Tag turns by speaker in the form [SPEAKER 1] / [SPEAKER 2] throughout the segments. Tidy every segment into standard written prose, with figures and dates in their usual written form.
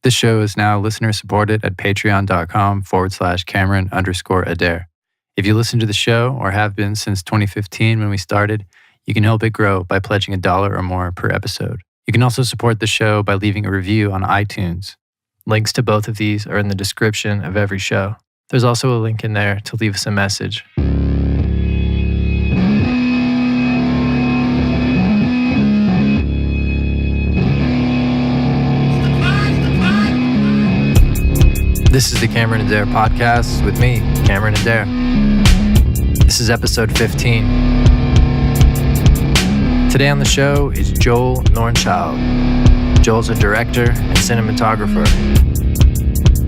[SPEAKER 1] This show is now listener supported at patreon.com/Cameron_Adair. If you listen to the show or have been since 2015 when we started, you can help it grow by pledging $1 or more per episode. You can also support the show by leaving a review on iTunes. Links to both of these are in the description of every show. There's also a link in there to leave us a message. This is the Cameron Adair podcast with me, Cameron Adair. This is episode 15. Today on the show is Joel Knoernschild. Joel's a director and cinematographer.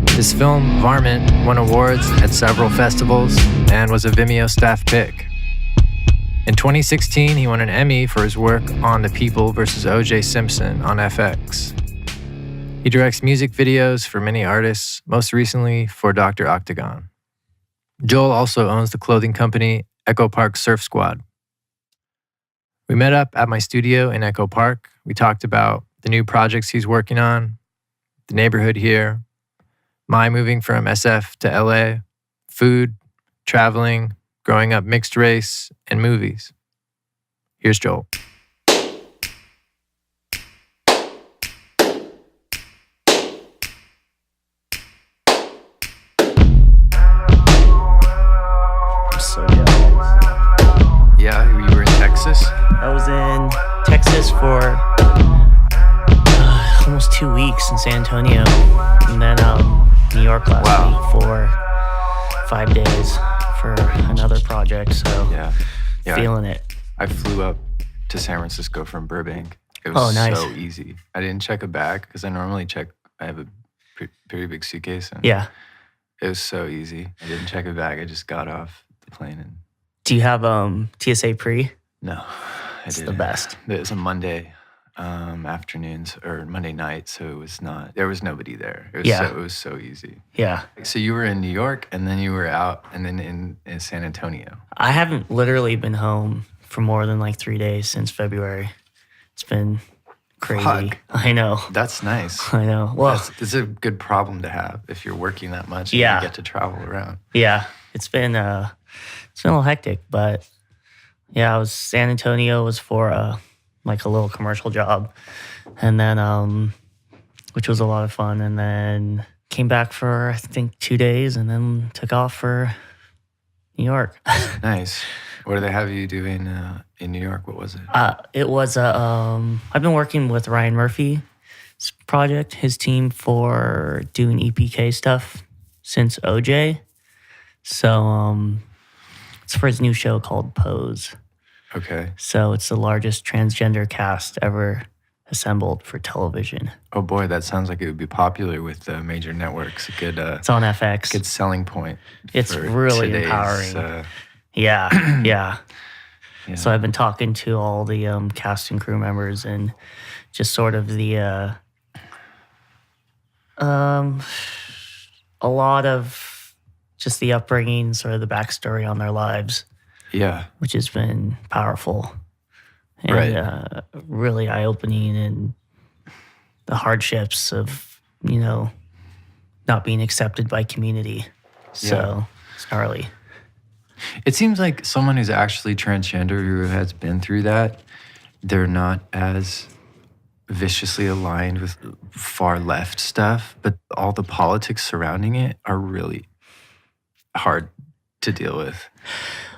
[SPEAKER 1] His film, Varmint, won awards at several festivals and was a Vimeo staff pick. In 2016, he won an Emmy for his work on The People vs. O.J. Simpson on FX. He directs music videos for many artists, most recently for Dr. Octagon. Joel also owns the clothing company Echo Park Surf Squad. We met up at my studio in Echo Park. We talked about the new projects he's working on, the neighborhood here, my moving from SF to LA, food, traveling, growing up mixed race, and movies. Here's Joel. Yeah, you were in Texas?
[SPEAKER 2] I was in Texas for almost 2 weeks in San Antonio, and then New York last week for 5 days for another project, so
[SPEAKER 1] yeah.
[SPEAKER 2] Feeling it.
[SPEAKER 1] I flew up to San Francisco from Burbank. It was so easy. I didn't check a bag because I normally check. I have a pretty big suitcase. And
[SPEAKER 2] yeah.
[SPEAKER 1] It was so easy. I didn't check a bag. I just got off the plane and...
[SPEAKER 2] Do you have TSA pre?
[SPEAKER 1] No, I
[SPEAKER 2] didn't. It's the best.
[SPEAKER 1] It was a Monday afternoons or Monday night, so it was not. There was nobody there. It was so easy.
[SPEAKER 2] Yeah.
[SPEAKER 1] So you were in New York, and then you were out, and then in San Antonio.
[SPEAKER 2] I haven't literally been home for more than like 3 days since February. It's been crazy.
[SPEAKER 1] Fuck.
[SPEAKER 2] I know.
[SPEAKER 1] That's nice.
[SPEAKER 2] I know. Well,
[SPEAKER 1] it's a good problem to have if you're working that much. And you get to travel around.
[SPEAKER 2] Yeah, it's been a little hectic, but yeah, San Antonio was for like a little commercial job, and then which was a lot of fun, and then came back for I think 2 days, and then took off for New York.
[SPEAKER 1] Nice. What do they have you doing in New York? What was it?
[SPEAKER 2] It was I've been working with Ryan Murphy's project, his team, for doing EPK stuff since OJ. So it's for his new show called Pose.
[SPEAKER 1] Okay.
[SPEAKER 2] So it's the largest transgender cast ever assembled for television.
[SPEAKER 1] Oh boy, that sounds like it would be popular with major networks.
[SPEAKER 2] It's on FX.
[SPEAKER 1] Good selling point.
[SPEAKER 2] It's really empowering. Yeah. So I've been talking to all the cast and crew members and just sort of the a lot of just the upbringing, sort of the backstory on their lives.
[SPEAKER 1] Yeah.
[SPEAKER 2] Which has been powerful and really eye-opening, and the hardships of, not being accepted by community. So it's gnarly.
[SPEAKER 1] It seems like someone who's actually transgender who has been through that, they're not as viciously aligned with far left stuff, but all the politics surrounding it are really hard to deal with.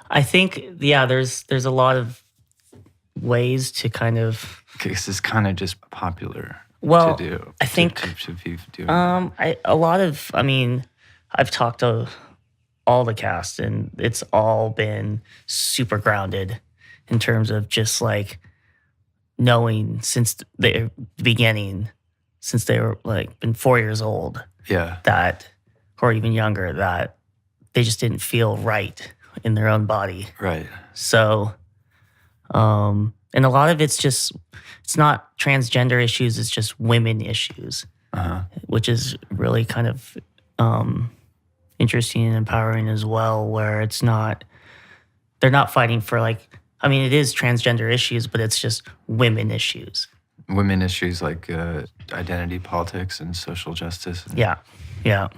[SPEAKER 2] I think, there's a lot of ways to kind of...
[SPEAKER 1] Because it's kind of just popular
[SPEAKER 2] to
[SPEAKER 1] do.
[SPEAKER 2] I think...
[SPEAKER 1] To be doing
[SPEAKER 2] I've talked to all the cast, and it's all been super grounded in terms of just like knowing since the beginning, since they were like been 4 years old, that, or even younger, that they just didn't feel right in their own body.
[SPEAKER 1] Right.
[SPEAKER 2] So, and a lot of it's not transgender issues, it's just women issues, which is really kind of interesting and empowering as well, where they're not fighting for it is transgender issues, but it's just women issues.
[SPEAKER 3] women issues like identity politics and social justice. And,
[SPEAKER 2] Yeah. Yeah.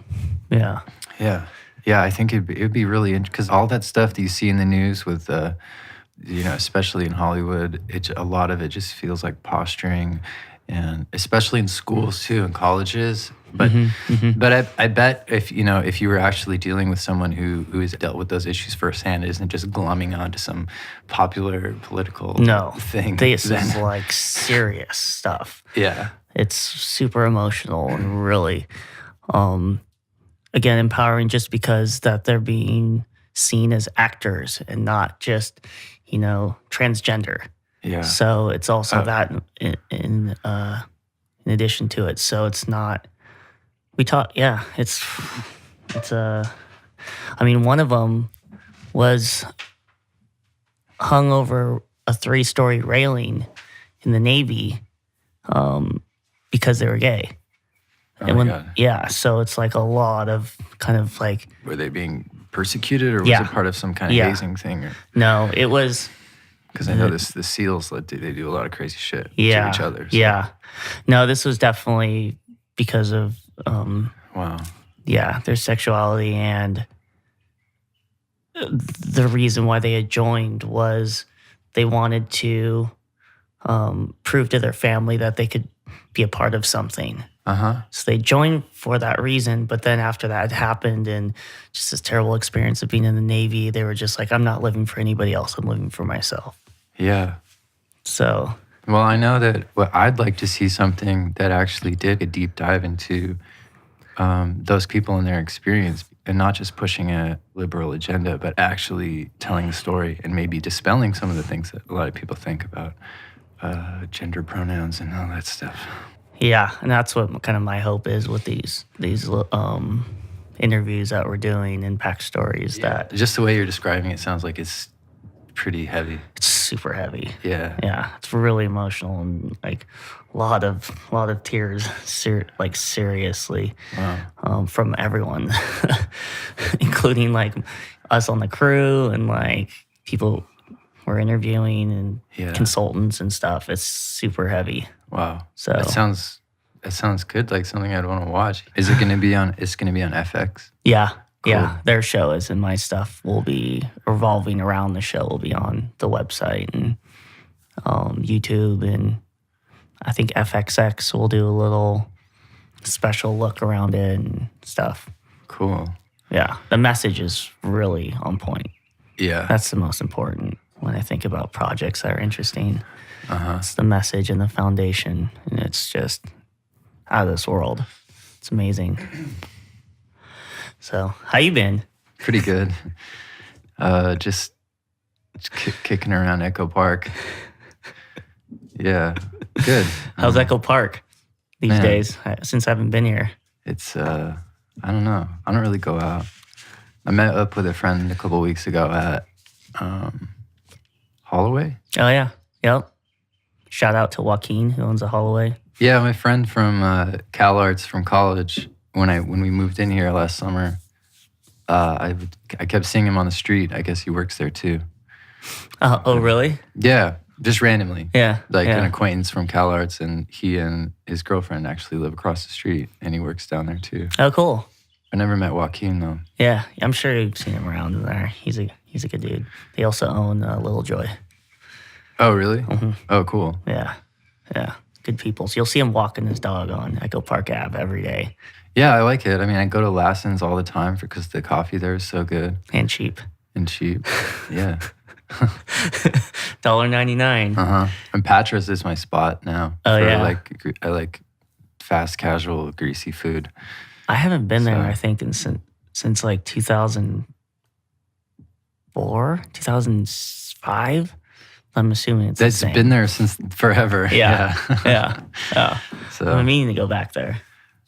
[SPEAKER 2] Yeah.
[SPEAKER 3] yeah, yeah. I think it'd be really because all that stuff that you see in the news with especially in Hollywood, a lot of it just feels like posturing, and especially in schools too, in colleges. But I bet if you were actually dealing with someone who has dealt with those issues firsthand, isn't just glumming onto some popular political thing.
[SPEAKER 2] This is like serious stuff.
[SPEAKER 3] Yeah,
[SPEAKER 2] it's super emotional and really, again, empowering just because that they're being seen as actors and not just transgender.
[SPEAKER 3] Yeah.
[SPEAKER 2] So it's also that in addition to it. So it's not. We talk. Yeah. It's. I mean, one of them was hung over a 3-story railing in the Navy, because they were gay.
[SPEAKER 3] Oh my God.
[SPEAKER 2] Yeah. So it's like a lot of kind of like.
[SPEAKER 3] Were they being persecuted, or was it part of some kind of hazing thing? Or?
[SPEAKER 2] No, it was.
[SPEAKER 3] Because I know the SEALs, they do a lot of crazy shit to each other. So.
[SPEAKER 2] Yeah. No, this was definitely because of
[SPEAKER 3] wow.
[SPEAKER 2] Yeah, their sexuality, and the reason why they had joined was they wanted to prove to their family that they could be a part of something. So they joined for that reason, but then after that happened and just this terrible experience of being in the Navy, they were just like, I'm not living for anybody else, I'm living for myself.
[SPEAKER 3] Yeah.
[SPEAKER 2] So.
[SPEAKER 3] Well, I know that I'd like to see something that actually did a deep dive into those people and their experience, and not just pushing a liberal agenda, but actually telling the story and maybe dispelling some of the things that a lot of people think about gender pronouns and all that stuff.
[SPEAKER 2] Yeah, and that's what kind of my hope is with these interviews that we're doing, Impact Stories. Yeah. That
[SPEAKER 3] just the way you're describing it sounds like it's pretty heavy.
[SPEAKER 2] It's super heavy.
[SPEAKER 3] Yeah,
[SPEAKER 2] yeah, it's really emotional and like a lot of tears, seriously,
[SPEAKER 3] wow.
[SPEAKER 2] From everyone, including like us on the crew and like people we're interviewing and consultants and stuff. It's super heavy.
[SPEAKER 3] Wow.
[SPEAKER 2] So
[SPEAKER 3] that sounds good. Like something I'd want to watch. Is it going to be on? It's going to be on FX.
[SPEAKER 2] Yeah.
[SPEAKER 3] Cool.
[SPEAKER 2] Yeah. Their show is, and my stuff will be revolving around the show. Will be on the website and YouTube, and I think FXX will do a little special look around it and stuff.
[SPEAKER 3] Cool.
[SPEAKER 2] Yeah. The message is really on point.
[SPEAKER 3] Yeah.
[SPEAKER 2] That's the most important when I think about projects that are interesting.
[SPEAKER 3] Uh-huh.
[SPEAKER 2] It's the message and the foundation, and it's just out of this world. It's amazing. So, how you been?
[SPEAKER 3] Pretty good. Just kicking around Echo Park. Yeah, good.
[SPEAKER 2] How's Echo Park these days? Since I haven't been here,
[SPEAKER 3] it's I don't know. I don't really go out. I met up with a friend a couple of weeks ago at Holloway.
[SPEAKER 2] Oh yeah, yep. Shout out to Joaquin, who owns a Holloway.
[SPEAKER 3] Yeah, my friend from CalArts from college. When we moved in here last summer, I kept seeing him on the street. I guess he works there too.
[SPEAKER 2] Oh, really?
[SPEAKER 3] Yeah, just randomly.
[SPEAKER 2] Yeah,
[SPEAKER 3] an acquaintance from CalArts, and he and his girlfriend actually live across the street, and he works down there too.
[SPEAKER 2] Oh, cool.
[SPEAKER 3] I never met Joaquin though.
[SPEAKER 2] Yeah, I'm sure you've seen him around there. He's a good dude. They also own Little Joy.
[SPEAKER 3] Oh, really?
[SPEAKER 2] Mm-hmm.
[SPEAKER 3] Oh, cool.
[SPEAKER 2] Yeah. Good people. So you'll see him walking his dog on Echo Park Ave every day.
[SPEAKER 3] Yeah, I like it. I mean, I go to Lassen's all the time because the coffee there is so good.
[SPEAKER 2] And cheap.
[SPEAKER 3] Yeah.
[SPEAKER 2] $1.99.
[SPEAKER 3] Uh-huh. And Patra's is my spot now.
[SPEAKER 2] Oh, yeah.
[SPEAKER 3] I like fast, casual, greasy food.
[SPEAKER 2] I haven't been there, I think, since like 2004, 2005. I'm assuming it's
[SPEAKER 3] That's been there since forever.
[SPEAKER 2] Yeah. So I'm meaning to go back there,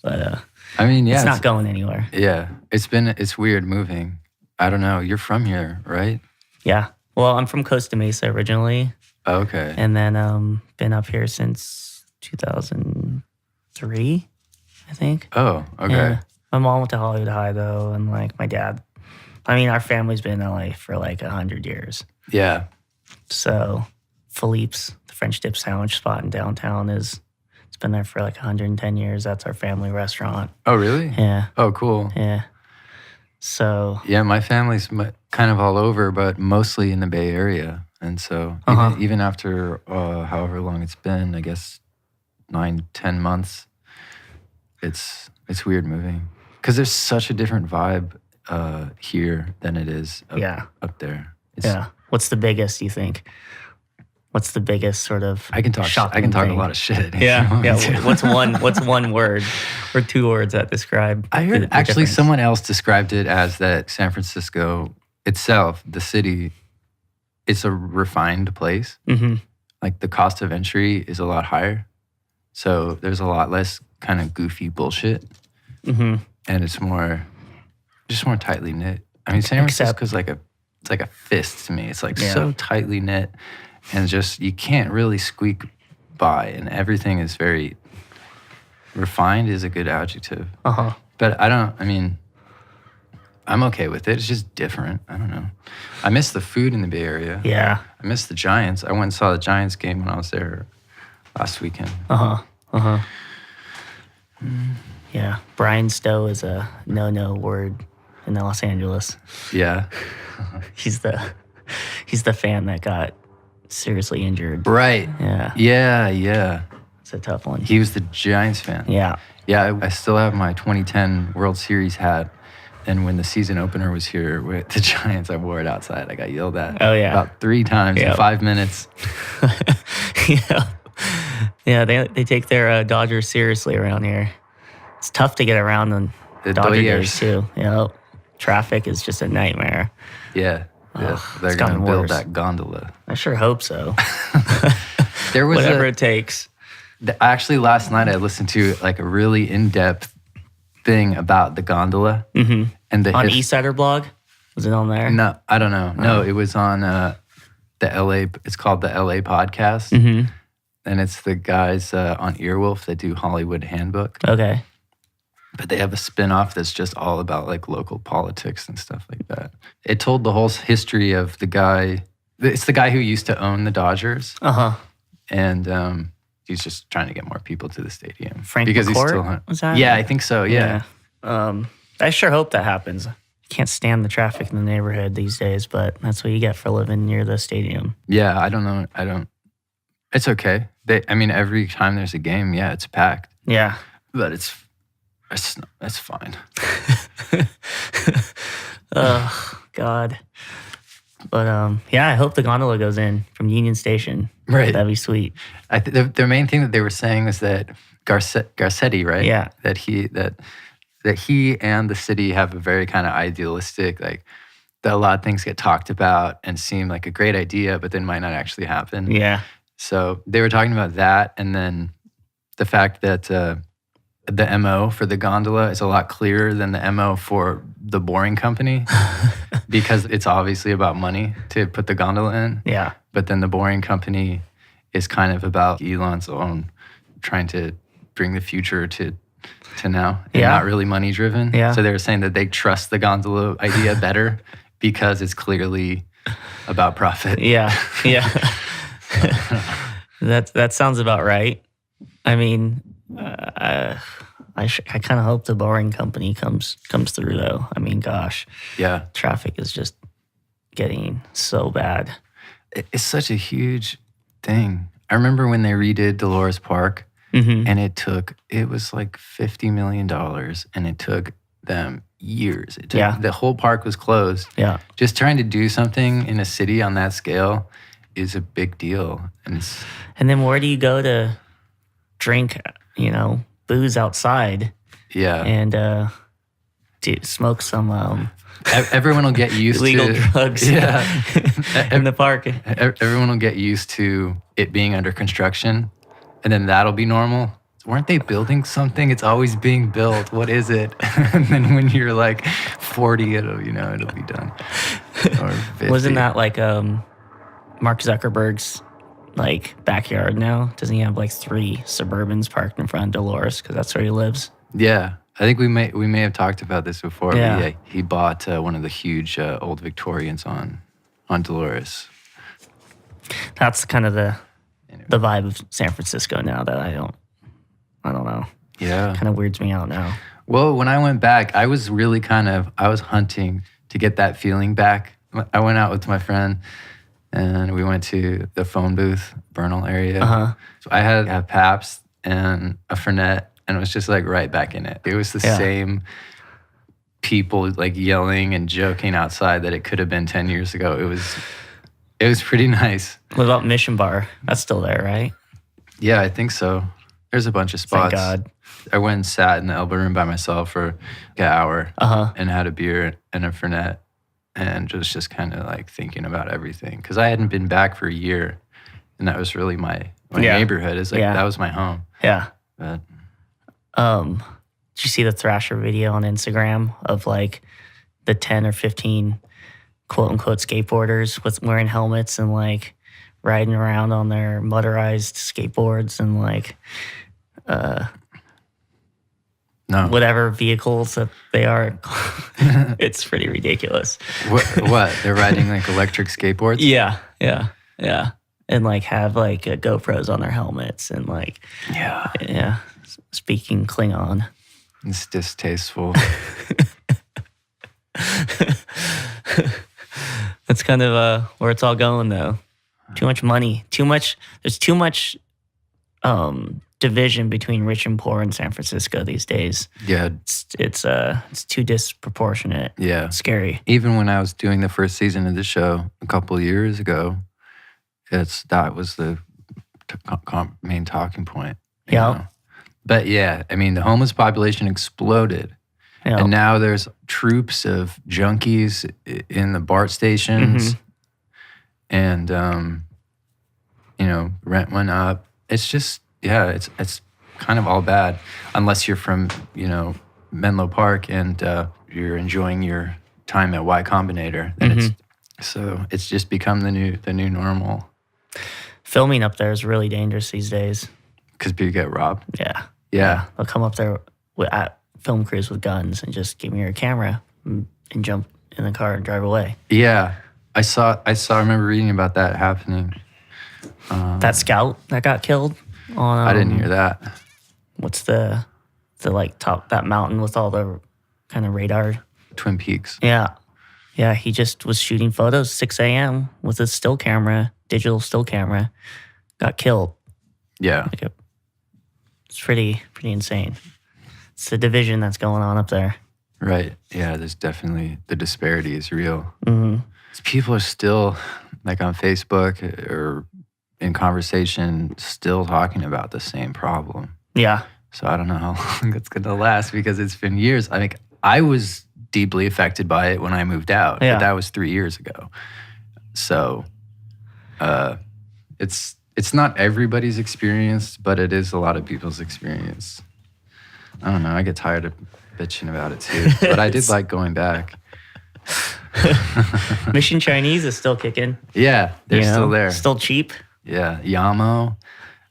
[SPEAKER 2] but
[SPEAKER 3] I mean, yeah,
[SPEAKER 2] it's not going anywhere.
[SPEAKER 3] Yeah, it's weird moving. I don't know. You're from here, right?
[SPEAKER 2] Yeah. Well, I'm from Costa Mesa originally.
[SPEAKER 3] Oh, okay.
[SPEAKER 2] And then been up here since 2003, I think.
[SPEAKER 3] Oh, okay.
[SPEAKER 2] Yeah. My mom went to Hollywood High though, and like my dad. I mean, our family's been in LA for like 100 years.
[SPEAKER 3] Yeah.
[SPEAKER 2] So Philippe's, the French dip sandwich spot in downtown, it's been there for like 110 years. That's our family restaurant.
[SPEAKER 3] Oh, really?
[SPEAKER 2] Yeah.
[SPEAKER 3] Oh, cool.
[SPEAKER 2] Yeah. So.
[SPEAKER 3] Yeah, my family's kind of all over, but mostly in the Bay Area. And so even after however long it's been, I guess 9-10 months, it's weird moving. Because there's such a different vibe here than it is up there.
[SPEAKER 2] Yeah. What's the biggest, you think? What's the biggest sort of
[SPEAKER 3] I can talk
[SPEAKER 2] thing?
[SPEAKER 3] a lot of shit.
[SPEAKER 2] Yeah. What's one word or two words that describe
[SPEAKER 3] I heard
[SPEAKER 2] the
[SPEAKER 3] actually
[SPEAKER 2] difference?
[SPEAKER 3] someone else described it as that San Francisco itself, the city, it's a refined place.
[SPEAKER 2] Mm-hmm.
[SPEAKER 3] Like the cost of entry is a lot higher. So there's a lot less kind of goofy bullshit.
[SPEAKER 2] Mm-hmm.
[SPEAKER 3] And it's just more tightly knit. I mean, San Francisco's it's like a fist to me. It's like so tightly knit, and just you can't really squeak by, and everything is very refined. Is a good adjective. But I'm okay with it. It's just different. I don't know. I miss the food in the Bay Area.
[SPEAKER 2] Yeah.
[SPEAKER 3] I miss the Giants. I went and saw the Giants game when I was there last weekend.
[SPEAKER 2] Yeah. Brian Stowe is a no word in Los Angeles.
[SPEAKER 3] Yeah.
[SPEAKER 2] He's the fan that got seriously injured.
[SPEAKER 3] Right. Yeah.
[SPEAKER 2] It's a tough one.
[SPEAKER 3] He was the Giants fan.
[SPEAKER 2] Yeah.
[SPEAKER 3] Yeah, I still have my 2010 World Series hat. And when the season opener was here with the Giants, I wore it outside. I got yelled at about 3 times in 5 minutes.
[SPEAKER 2] Yeah, they take their Dodgers seriously around here. It's tough to get around on
[SPEAKER 3] The
[SPEAKER 2] Dodger
[SPEAKER 3] Dodgers.
[SPEAKER 2] days too. Traffic is just a nightmare.
[SPEAKER 3] Yeah. They're
[SPEAKER 2] it's
[SPEAKER 3] going
[SPEAKER 2] gotten
[SPEAKER 3] to build
[SPEAKER 2] worse.
[SPEAKER 3] that gondola.
[SPEAKER 2] I sure hope so.
[SPEAKER 3] There was
[SPEAKER 2] Whatever it takes.
[SPEAKER 3] Actually, last night I listened to like a really in-depth thing about the gondola.
[SPEAKER 2] Mm-hmm.
[SPEAKER 3] And
[SPEAKER 2] On Eastsider blog? Was it on there?
[SPEAKER 3] No, I don't know. No, it was on the LA. It's called the LA podcast.
[SPEAKER 2] Mm-hmm.
[SPEAKER 3] And it's the guys on Earwolf that do Hollywood Handbook.
[SPEAKER 2] Okay.
[SPEAKER 3] But they have a spin-off that's just all about like local politics and stuff like that. It told the whole history of the guy. It's the guy who used to own the Dodgers. And he's just trying to get more people to the stadium.
[SPEAKER 2] Frank
[SPEAKER 3] because
[SPEAKER 2] McCourt?
[SPEAKER 3] he's still
[SPEAKER 2] Was that?
[SPEAKER 3] Yeah, I think so. Yeah.
[SPEAKER 2] I sure hope that happens. Can't stand the traffic in the neighborhood these days, but that's what you get for living near the stadium.
[SPEAKER 3] Yeah, I don't know. It's okay. Every time there's a game, yeah, it's packed.
[SPEAKER 2] Yeah.
[SPEAKER 3] But it's fine.
[SPEAKER 2] Oh, God. But I hope the gondola goes in from Union Station.
[SPEAKER 3] Right.
[SPEAKER 2] That'd be sweet.
[SPEAKER 3] The main thing that they were saying was that Garcetti, right?
[SPEAKER 2] Yeah.
[SPEAKER 3] That he and the city have a very kind of idealistic, like that a lot of things get talked about and seem like a great idea, but then might not actually happen.
[SPEAKER 2] Yeah.
[SPEAKER 3] So they were talking about that, and then the fact that the MO for the gondola is a lot clearer than the MO for the Boring Company because it's obviously about money to put the gondola in.
[SPEAKER 2] Yeah.
[SPEAKER 3] But then the Boring Company is kind of about Elon's own trying to bring the future to now and not really money driven.
[SPEAKER 2] Yeah.
[SPEAKER 3] So they were saying that they trust the gondola idea better because it's clearly about profit.
[SPEAKER 2] Yeah. Yeah. That sounds about right. I mean, I kind of hope the Boring Company comes through though. I mean, gosh.
[SPEAKER 3] Yeah.
[SPEAKER 2] Traffic is just getting so bad.
[SPEAKER 3] It's such a huge thing. I remember when they redid Dolores Park, and it was like $50 million, and it took them years. The whole park was closed.
[SPEAKER 2] Yeah.
[SPEAKER 3] Just trying to do something in a city on that scale is a big deal.
[SPEAKER 2] And then where do you go to drink, booze outside?
[SPEAKER 3] Yeah.
[SPEAKER 2] And smoke some
[SPEAKER 3] everyone will get used
[SPEAKER 2] illegal
[SPEAKER 3] to
[SPEAKER 2] drugs in the park.
[SPEAKER 3] Everyone will get used to it being under construction, and then that'll be normal. Weren't they building something? It's always being built. What is it? And then when you're like 40, it'll be done. Or 50.
[SPEAKER 2] Wasn't that like Mark Zuckerberg's like backyard now? Doesn't he have like 3 Suburbans parked in front of Dolores because that's where he lives?
[SPEAKER 3] Yeah. I think we may have talked about this before.
[SPEAKER 2] Yeah.
[SPEAKER 3] But yeah, he bought one of the huge old Victorians on Dolores.
[SPEAKER 2] That's kind of the
[SPEAKER 3] Anyway.
[SPEAKER 2] vibe of San Francisco now that I don't know.
[SPEAKER 3] Yeah.
[SPEAKER 2] Kind of weirds me out now.
[SPEAKER 3] Well, when I went back, I was really I was hunting to get that feeling back. I went out with my friend and we went to the phone booth, Bernal area.
[SPEAKER 2] Uh-huh.
[SPEAKER 3] So I had a Pabst and a Fernet and it was just like right back in it. It was the same people like yelling and joking outside that it could have been 10 years ago. It was pretty nice.
[SPEAKER 2] What about Mission Bar? That's still there, right?
[SPEAKER 3] Yeah, I think so. There's a bunch of spots.
[SPEAKER 2] Thank God.
[SPEAKER 3] I went and sat in the elbow room by myself for like an hour and had a beer and a Fernet and just kind of like thinking about everything. Because I hadn't been back for a year and that was really my neighborhood. It's like that was my home.
[SPEAKER 2] Yeah.
[SPEAKER 3] But
[SPEAKER 2] did you see the Thrasher video on Instagram of like the 10 or 15 quote unquote skateboarders with wearing helmets and like riding around on their motorized skateboards and like
[SPEAKER 3] no.
[SPEAKER 2] whatever vehicles that they are? It's pretty ridiculous.
[SPEAKER 3] What? They're riding like electric skateboards?
[SPEAKER 2] Yeah. And like have like GoPros on their helmets and like
[SPEAKER 3] Yeah.
[SPEAKER 2] speaking Klingon.
[SPEAKER 3] It's distasteful.
[SPEAKER 2] That's kind of where it's all going, though. Too much money. There's too much division between rich and poor in San Francisco these days.
[SPEAKER 3] Yeah.
[SPEAKER 2] It's too disproportionate.
[SPEAKER 3] Yeah.
[SPEAKER 2] Scary.
[SPEAKER 3] Even when I was doing the first season of the show a couple of years ago, that was the main talking point. you
[SPEAKER 2] Yeah.
[SPEAKER 3] know? But yeah, I mean, the homeless population exploded.
[SPEAKER 2] Yeah.
[SPEAKER 3] And now there's troops of junkies in the BART stations. And, rent went up. It's just, it's kind of all bad. Unless you're from, Menlo Park and you're enjoying your time at Y Combinator. Then it's just become the new normal.
[SPEAKER 2] Filming up there is really dangerous these days.
[SPEAKER 3] Because people get robbed.
[SPEAKER 2] Yeah. They'll come up there at film crews with guns and just give me your camera and jump in the car and drive away.
[SPEAKER 3] Yeah. I remember reading about that happening.
[SPEAKER 2] That scout that got killed on
[SPEAKER 3] I didn't hear that.
[SPEAKER 2] what's the like top that mountain with all the kind of radar.
[SPEAKER 3] Twin Peaks.
[SPEAKER 2] Yeah, he just was shooting photos 6 a.m. with a digital still camera, got killed.
[SPEAKER 3] Yeah.
[SPEAKER 2] It's pretty insane. It's the division that's going on up there.
[SPEAKER 3] Right. Yeah, there's definitely, the disparity is real.
[SPEAKER 2] Mm-hmm.
[SPEAKER 3] People are still, like on Facebook or in conversation, still talking about the same problem.
[SPEAKER 2] Yeah.
[SPEAKER 3] So I don't know how long it's going to last because it's been years. I mean, I was deeply affected by it when I moved out.
[SPEAKER 2] Yeah.
[SPEAKER 3] But that was 3 years ago. So it's not everybody's experience, but it is a lot of people's experience. I don't know. I get tired of bitching about it too. But I did like going back.
[SPEAKER 2] Mission Chinese is still kicking.
[SPEAKER 3] Yeah, they're still there.
[SPEAKER 2] Still cheap.
[SPEAKER 3] Yeah, Yamo,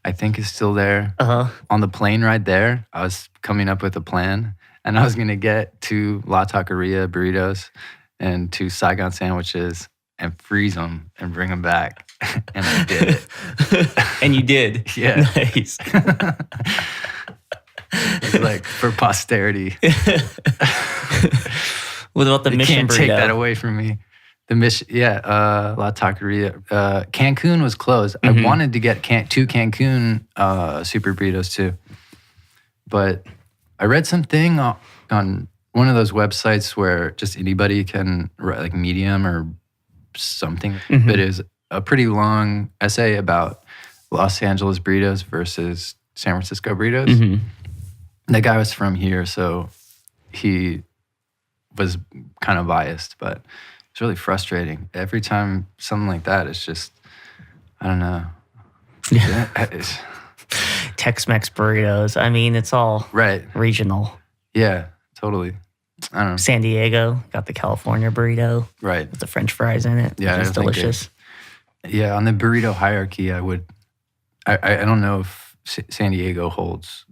[SPEAKER 3] I think, is still there. On the plane ride there, I was coming up with a plan, and I was going to get 2 La Taqueria burritos and 2 Saigon sandwiches and freeze them and bring them back. And I did it.
[SPEAKER 2] And you did.
[SPEAKER 3] Yeah.
[SPEAKER 2] Nice.
[SPEAKER 3] It's like for posterity.
[SPEAKER 2] What about the
[SPEAKER 3] You
[SPEAKER 2] Mission
[SPEAKER 3] can't
[SPEAKER 2] burrito?
[SPEAKER 3] take that away from me. The Mission, La Taqueria. Cancun was closed. I wanted to get 2 Cancun super burritos too. But I read something on one of those websites where just anybody can write, like Medium or something. But it was a pretty long essay about Los Angeles burritos versus San Francisco burritos. That guy was from here, so he was kind of biased, but it's really frustrating. Every time something like that, it's just, I don't know.
[SPEAKER 2] Tex-Mex burritos. I mean, it's all
[SPEAKER 3] Right.
[SPEAKER 2] regional.
[SPEAKER 3] Yeah, totally. I don't know.
[SPEAKER 2] San Diego got the California burrito
[SPEAKER 3] Right.
[SPEAKER 2] with the French fries in it.
[SPEAKER 3] Yeah,
[SPEAKER 2] which is
[SPEAKER 3] I think
[SPEAKER 2] delicious.
[SPEAKER 3] Yeah, on the burrito hierarchy, I don't know if San Diego holds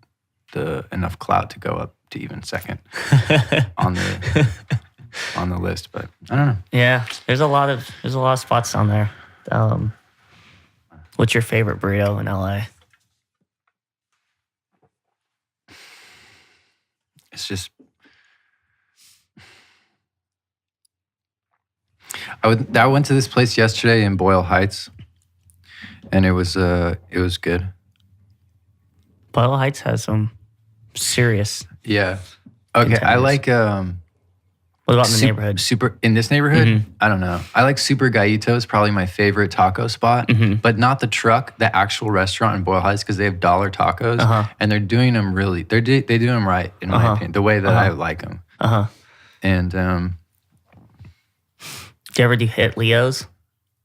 [SPEAKER 3] enough clout to go up to even second on the list, but I don't know.
[SPEAKER 2] Yeah, there's a lot of spots down there. What's your favorite burrito in LA?
[SPEAKER 3] It's just I went to this place yesterday in Boyle Heights, and it was good.
[SPEAKER 2] Boyle Heights has some serious.
[SPEAKER 3] Yeah. Okay. I
[SPEAKER 2] Contenders.
[SPEAKER 3] like
[SPEAKER 2] What about in the neighborhood?
[SPEAKER 3] Super in this neighborhood. I don't know. I like Super Gallito is probably my favorite taco spot, but not the truck, the actual restaurant in Boyle Heights because they have dollar tacos and they're doing them really. They do them right in my opinion, the way that I like them. And
[SPEAKER 2] Do you ever do hit Leo's?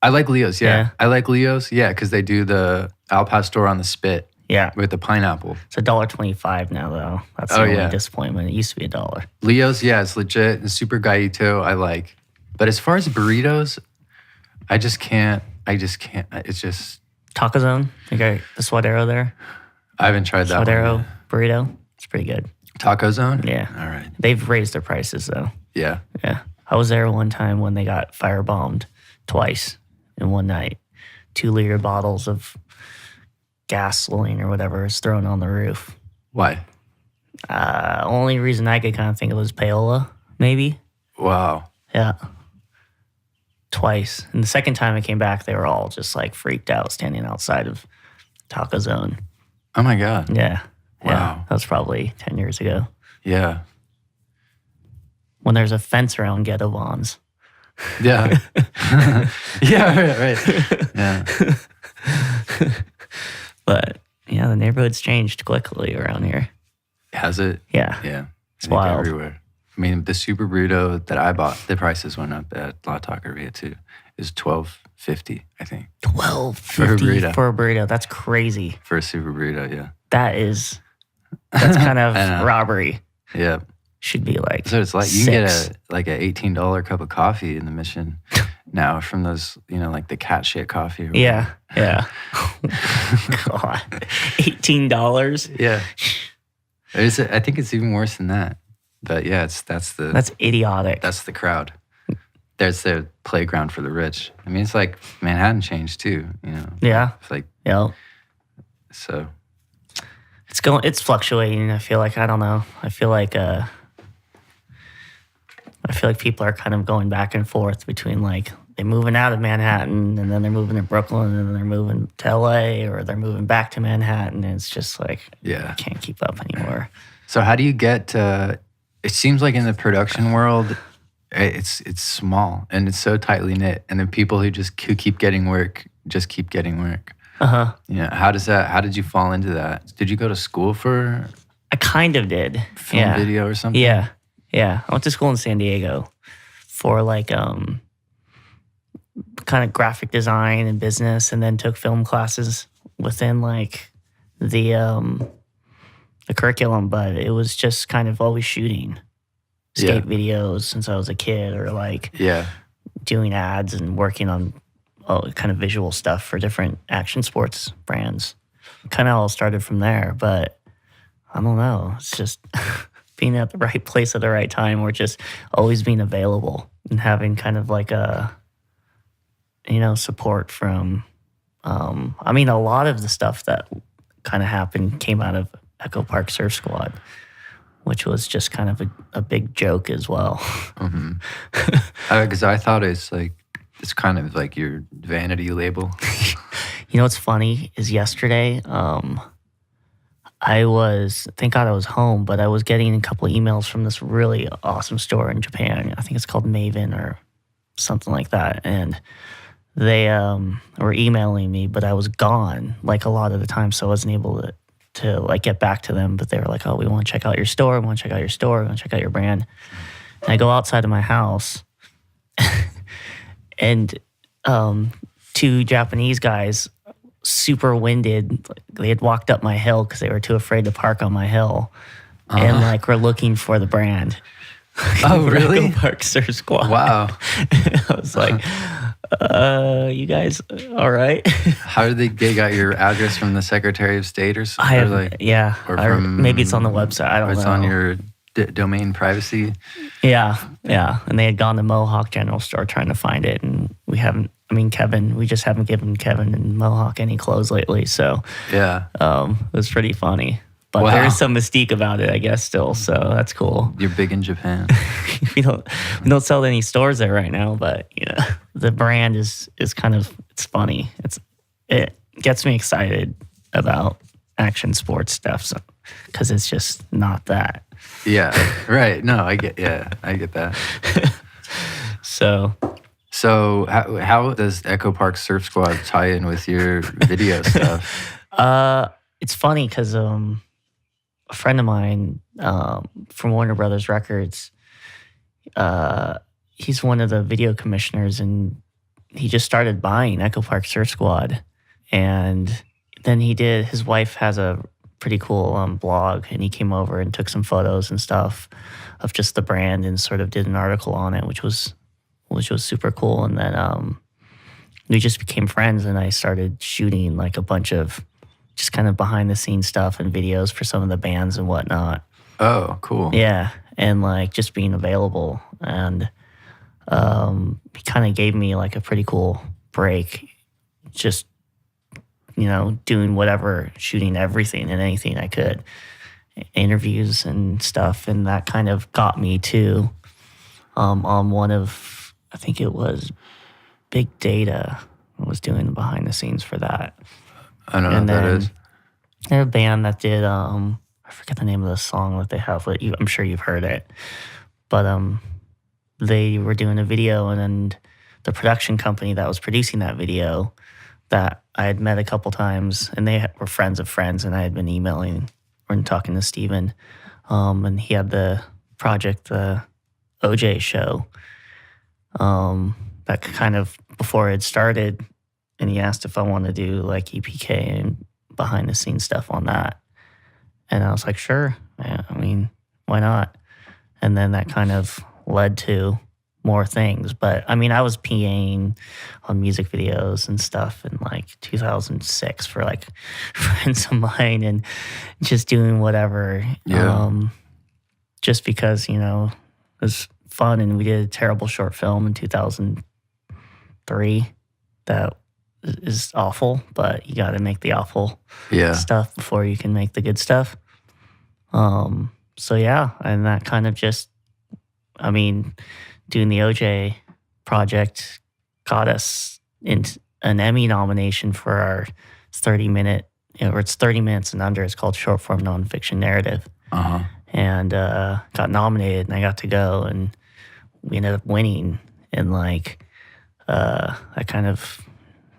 [SPEAKER 3] I like Leo's. Yeah,
[SPEAKER 2] Yeah.
[SPEAKER 3] I like Leo's. Yeah, because they do the al pastor on the spit
[SPEAKER 2] Yeah.
[SPEAKER 3] with the pineapple.
[SPEAKER 2] It's $1.25 now, though. That's the only disappointment. It used to be $1.
[SPEAKER 3] Leo's, yeah, it's legit. And Super Gallito, I like. But as far as burritos, I just can't. It's just.
[SPEAKER 2] Taco Zone? You got the Suadero there?
[SPEAKER 3] I haven't tried that
[SPEAKER 2] Suadero
[SPEAKER 3] one.
[SPEAKER 2] burrito? It's pretty good.
[SPEAKER 3] Taco Zone?
[SPEAKER 2] Yeah.
[SPEAKER 3] All right.
[SPEAKER 2] They've raised their prices, though.
[SPEAKER 3] Yeah.
[SPEAKER 2] Yeah. I was there one time when they got firebombed twice in one night. 2-liter bottles of gasoline or whatever is thrown on the roof.
[SPEAKER 3] Why?
[SPEAKER 2] Only reason I could kind of think of was payola, maybe.
[SPEAKER 3] Wow.
[SPEAKER 2] Yeah. Twice. And the second time I came back, they were all just like freaked out standing outside of Taco Zone.
[SPEAKER 3] Oh my God.
[SPEAKER 2] Yeah.
[SPEAKER 3] Wow.
[SPEAKER 2] Yeah. That was probably 10 years ago.
[SPEAKER 3] Yeah.
[SPEAKER 2] When there's a fence around ghetto bonds.
[SPEAKER 3] Yeah. Yeah, right. Yeah.
[SPEAKER 2] But yeah, the neighborhood's changed quickly around here.
[SPEAKER 3] Has it?
[SPEAKER 2] Yeah.
[SPEAKER 3] Yeah.
[SPEAKER 2] It's
[SPEAKER 3] I think
[SPEAKER 2] wild.
[SPEAKER 3] everywhere. I mean, the Super Burrito that I bought, the prices went up at La Taqueria too. Is $12.50, I think,
[SPEAKER 2] $12.50
[SPEAKER 3] burrito.
[SPEAKER 2] for a burrito. That's crazy.
[SPEAKER 3] for a Super Burrito. Yeah.
[SPEAKER 2] That's kind of
[SPEAKER 3] I know.
[SPEAKER 2] robbery.
[SPEAKER 3] Yeah.
[SPEAKER 2] Should be like
[SPEAKER 3] So it's like you
[SPEAKER 2] 6.
[SPEAKER 3] can get a $18 cup of coffee in the Mission now from those, like the cat shit coffee. Or
[SPEAKER 2] Yeah. Yeah. God. $18.
[SPEAKER 3] Yeah. I think it's even worse than that. But yeah, that's
[SPEAKER 2] idiotic.
[SPEAKER 3] the crowd. There's the playground for the rich. I mean, it's like Manhattan changed too,
[SPEAKER 2] Yeah.
[SPEAKER 3] It's like,
[SPEAKER 2] Yeah.
[SPEAKER 3] so.
[SPEAKER 2] It's fluctuating. I feel like, I don't know. I feel like people are kind of going back and forth between like they're moving out of Manhattan and then they're moving to Brooklyn and then they're moving to LA or they're moving back to Manhattan. And it's just like,
[SPEAKER 3] Yeah.
[SPEAKER 2] I can't keep up anymore.
[SPEAKER 3] So how do you get, it seems like in the production world, it's small and it's so tightly knit. And the people who keep getting work, just keep getting work. How did you fall into that? Did you go to school for
[SPEAKER 2] I kind of did.
[SPEAKER 3] film video or something?
[SPEAKER 2] Yeah. Yeah. I went to school in San Diego for like kind of graphic design and business and then took film classes within like the curriculum, but it was just kind of always shooting skate videos since I was a kid or like
[SPEAKER 3] Yeah.
[SPEAKER 2] doing ads and working on kind of visual stuff for different action sports brands. Kind of all started from there, but I don't know. It's just being at the right place at the right time or just always being available and having kind of like a, support from, a lot of the stuff that kind of happened came out of Echo Park Surf Squad, which was just kind of a big joke as well.
[SPEAKER 3] Because I thought it's kind of like your vanity label.
[SPEAKER 2] You know what's funny is yesterday, thank God I was home, but I was getting a couple of emails from this really awesome store in Japan. I think it's called Maven or something like that. And they were emailing me, but I was gone like a lot of the time, so I wasn't able to like get back to them. But they were like, "Oh, we want to check out your store. We want to check out your store. We want to check out your brand." And I go outside of my house, and 2 Japanese guys, super winded, they had walked up my hill because they were too afraid to park on my hill, and like were looking for the brand.
[SPEAKER 3] Oh, really?
[SPEAKER 2] Echo Park Surf Squad.
[SPEAKER 3] Wow.
[SPEAKER 2] I was like, you guys all right?
[SPEAKER 3] How did they got your address from the Secretary of State or something? Or
[SPEAKER 2] maybe it's on the website. I don't know.
[SPEAKER 3] It's on your domain privacy.
[SPEAKER 2] Yeah. And they had gone to Mohawk General Store trying to find it, and we haven't. mean, Kevin, we just haven't given Kevin and Mohawk any clothes lately, so
[SPEAKER 3] Yeah.
[SPEAKER 2] it was pretty funny. But
[SPEAKER 3] Wow.
[SPEAKER 2] there is some mystique about it, I guess, still. So that's cool.
[SPEAKER 3] You're big in Japan.
[SPEAKER 2] we don't sell any stores there right now, but the brand is kind of, it's funny. It gets me excited about action sports stuff, so because it's just not that.
[SPEAKER 3] Yeah. Right. No, I get that. So how does Echo Park Surf Squad tie in with your video stuff?
[SPEAKER 2] It's funny because a friend of mine from Warner Brothers Records, he's one of the video commissioners, and he just started buying Echo Park Surf Squad. And then his wife has a pretty cool blog, and he came over and took some photos and stuff of just the brand and sort of did an article on it, which was super cool. And then we just became friends, and I started shooting like a bunch of just kind of behind the scenes stuff and videos for some of the bands and whatnot.
[SPEAKER 3] Oh, cool.
[SPEAKER 2] Yeah. And like just being available. And he kind of gave me like a pretty cool break, just, doing whatever, shooting everything and anything I could, interviews and stuff. And that kind of got me to on one of, I think it was Big Data, I was doing the behind the scenes for that.
[SPEAKER 3] I don't know what that is.
[SPEAKER 2] They're a band that did, I forget the name of the song that they have, but I'm sure you've heard it. But they were doing a video, and then the production company that was producing that video that I had met a couple times, and they were friends of friends, and I had been emailing and talking to Steven. And he had the project, the OJ show, that kind of, before it started, and he asked if I wanted to do like EPK and behind the scenes stuff on that. And I was like, sure. Yeah, I mean, why not? And then that kind of led to more things. But I mean, I was PAing on music videos and stuff in like 2006 for like friends of mine, and just doing whatever.
[SPEAKER 3] Yeah.
[SPEAKER 2] Just because, it was fun. And we did a terrible short film in 2003 that is awful, but you got to make the awful stuff before you can make the good stuff. So yeah, and that kind of just, I mean, doing the OJ project got us into an Emmy nomination for our 30-minute, or it's 30 minutes and under. It's called Short Form Nonfiction Narrative. And got nominated, and I got to go, and we ended up winning, and like that kind of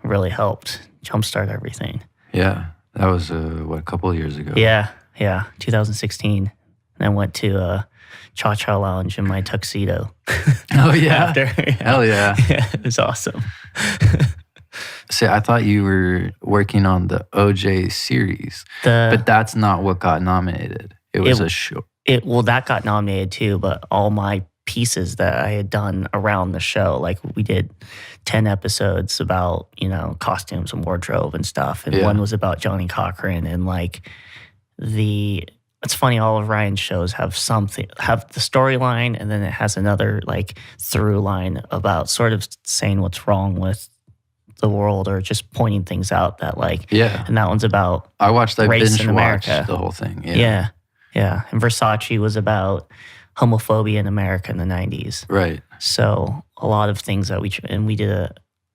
[SPEAKER 2] really helped jumpstart everything.
[SPEAKER 3] Yeah, that was a couple of years ago.
[SPEAKER 2] Yeah, 2016. And I went to a cha-cha lounge in my tuxedo.
[SPEAKER 3] Oh yeah,
[SPEAKER 2] after.
[SPEAKER 3] Hell yeah.
[SPEAKER 2] Yeah, it was awesome.
[SPEAKER 3] See, I thought you were working on the OJ series, but that's not what got nominated. It was a show.
[SPEAKER 2] Well, that got nominated too, but all my pieces that I had done around the show, like we did 10 episodes about, costumes and wardrobe and stuff. And one was about Johnny Cochran, and like it's funny, all of Ryan's shows have the storyline, and then it has another like through line about sort of saying what's wrong with the world, or just pointing things out that like, and that one's about
[SPEAKER 3] I watched that
[SPEAKER 2] race
[SPEAKER 3] binge
[SPEAKER 2] in America.
[SPEAKER 3] watch the whole thing.
[SPEAKER 2] Yeah. And Versace was about homophobia in America in the 90s.
[SPEAKER 3] Right.
[SPEAKER 2] So a lot of things that we did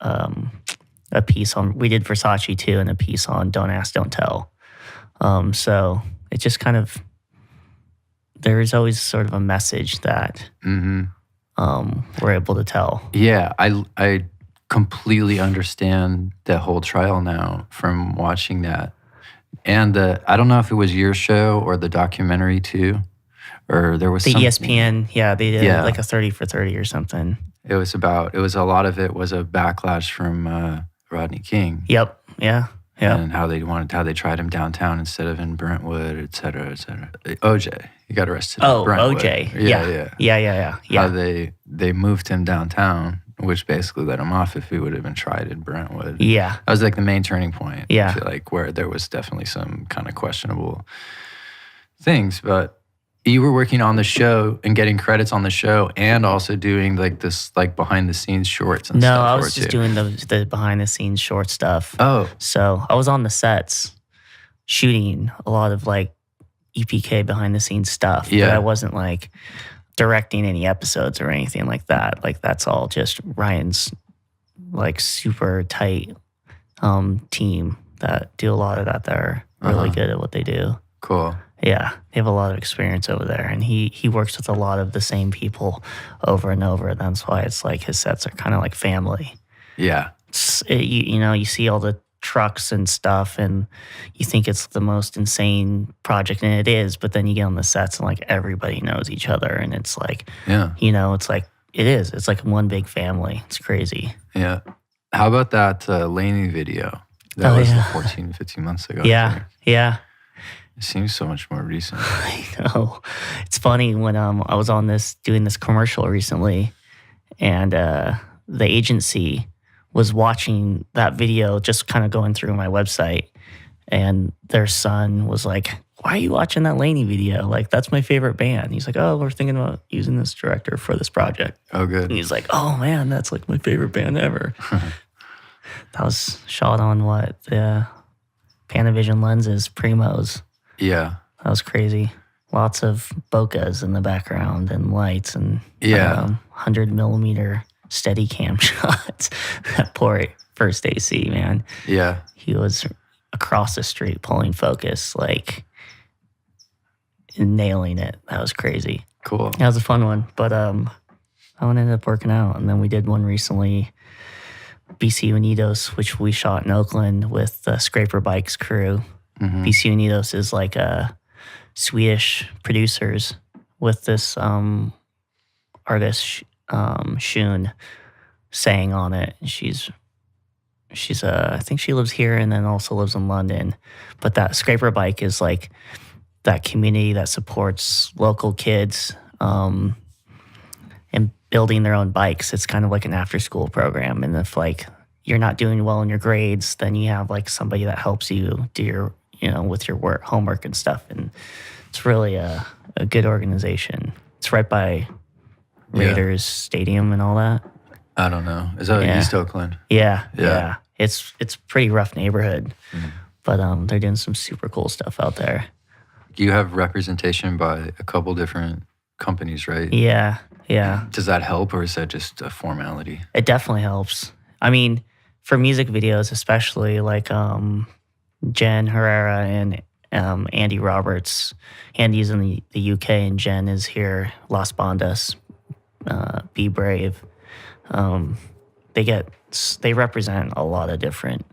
[SPEAKER 2] a piece on, we did Versace too, and a piece on Don't Ask, Don't Tell. So it just kind of, there is always sort of a message that we're able to tell.
[SPEAKER 3] Yeah, I completely understand the whole trial now from watching that. And I don't know if it was your show or the documentary too, or there was
[SPEAKER 2] the
[SPEAKER 3] something.
[SPEAKER 2] ESPN. They did like a 30 for 30 or something.
[SPEAKER 3] It was a lot of it was a backlash from Rodney King.
[SPEAKER 2] Yep. Yeah.
[SPEAKER 3] And how they tried him downtown instead of in Brentwood, et cetera, et cetera. OJ, he got arrested.
[SPEAKER 2] Oh,
[SPEAKER 3] in Brentwood.
[SPEAKER 2] OJ. Yeah.
[SPEAKER 3] How they moved him downtown, which basically let him off if he would have been tried in Brentwood.
[SPEAKER 2] Yeah.
[SPEAKER 3] That was like the main turning point.
[SPEAKER 2] Yeah.
[SPEAKER 3] I feel like where there was definitely some kind of questionable things, but you were working on the show and getting credits on the show, and also doing like this like behind the scenes shorts and
[SPEAKER 2] No,
[SPEAKER 3] stuff.
[SPEAKER 2] I
[SPEAKER 3] for
[SPEAKER 2] was
[SPEAKER 3] it
[SPEAKER 2] just
[SPEAKER 3] too.
[SPEAKER 2] doing the behind the scenes short stuff.
[SPEAKER 3] Oh,
[SPEAKER 2] So I was on the sets shooting a lot of like EPK behind the scenes stuff. But
[SPEAKER 3] Yeah.
[SPEAKER 2] I wasn't like directing any episodes or anything like that. Like that's all just Ryan's like super tight team that do a lot of that. They're really good at what they do.
[SPEAKER 3] cool.
[SPEAKER 2] Yeah, they have a lot of experience over there, and he works with a lot of the same people over and over. That's why it's like his sets are kind of like family.
[SPEAKER 3] Yeah.
[SPEAKER 2] You see all the trucks and stuff, and you think it's the most insane project, and it is. But then you get on the sets, and like everybody knows each other, and it's like,
[SPEAKER 3] Yeah.
[SPEAKER 2] it's like it is. It's like one big family. It's crazy.
[SPEAKER 3] Yeah. How about that Laney video? That
[SPEAKER 2] Oh,
[SPEAKER 3] was
[SPEAKER 2] yeah.
[SPEAKER 3] 14, 15 months ago. I
[SPEAKER 2] Yeah,
[SPEAKER 3] think.
[SPEAKER 2] yeah.
[SPEAKER 3] It seems so much more recent.
[SPEAKER 2] I know. It's funny when I was on doing this commercial recently, and the agency was watching that video, just kind of going through my website, and their son was like, "Why are you watching that Laney video? Like, that's my favorite band." He's like, "Oh, we're thinking about using this director for this project."
[SPEAKER 3] Oh, good.
[SPEAKER 2] And he's like, "Oh man, that's like my favorite band ever." That was shot on what, the Panavision lenses, Primos.
[SPEAKER 3] Yeah.
[SPEAKER 2] That was crazy. Lots of bokehs in the background and lights and
[SPEAKER 3] Yeah.
[SPEAKER 2] 100 millimeter steady cam shots. That poor first AC, man.
[SPEAKER 3] Yeah.
[SPEAKER 2] He was across the street pulling focus, like nailing it. That was crazy.
[SPEAKER 3] Cool.
[SPEAKER 2] That was a fun one. But that one ended up working out. And then we did one recently, BC Unidos, which we shot in Oakland with the Scraper Bikes crew.
[SPEAKER 3] Mhm.
[SPEAKER 2] BC Unidos is like a Swedish producers with this artist Shun sang on it. She's I think she lives here and then also lives in London. But that Scraper Bike is like that community that supports local kids and building their own bikes. It's kind of like an after school program. And if like you're not doing well in your grades, then you have like somebody that helps you do your, with your homework and stuff. And it's really a good organization. It's right by Raiders Stadium and all that.
[SPEAKER 3] I don't know. Is that
[SPEAKER 2] Yeah.
[SPEAKER 3] East Oakland?
[SPEAKER 2] Yeah.
[SPEAKER 3] Yeah.
[SPEAKER 2] It's a pretty rough neighborhood, but they're doing some super cool stuff out there.
[SPEAKER 3] You have representation by a couple different companies, right?
[SPEAKER 2] Yeah. Yeah.
[SPEAKER 3] Does that help, or is that just a formality?
[SPEAKER 2] It definitely helps. I mean, for music videos, especially like Jen Herrera and Andy Roberts. Andy's in the UK and Jen is here, Las Bandas, Be Brave. They represent a lot of different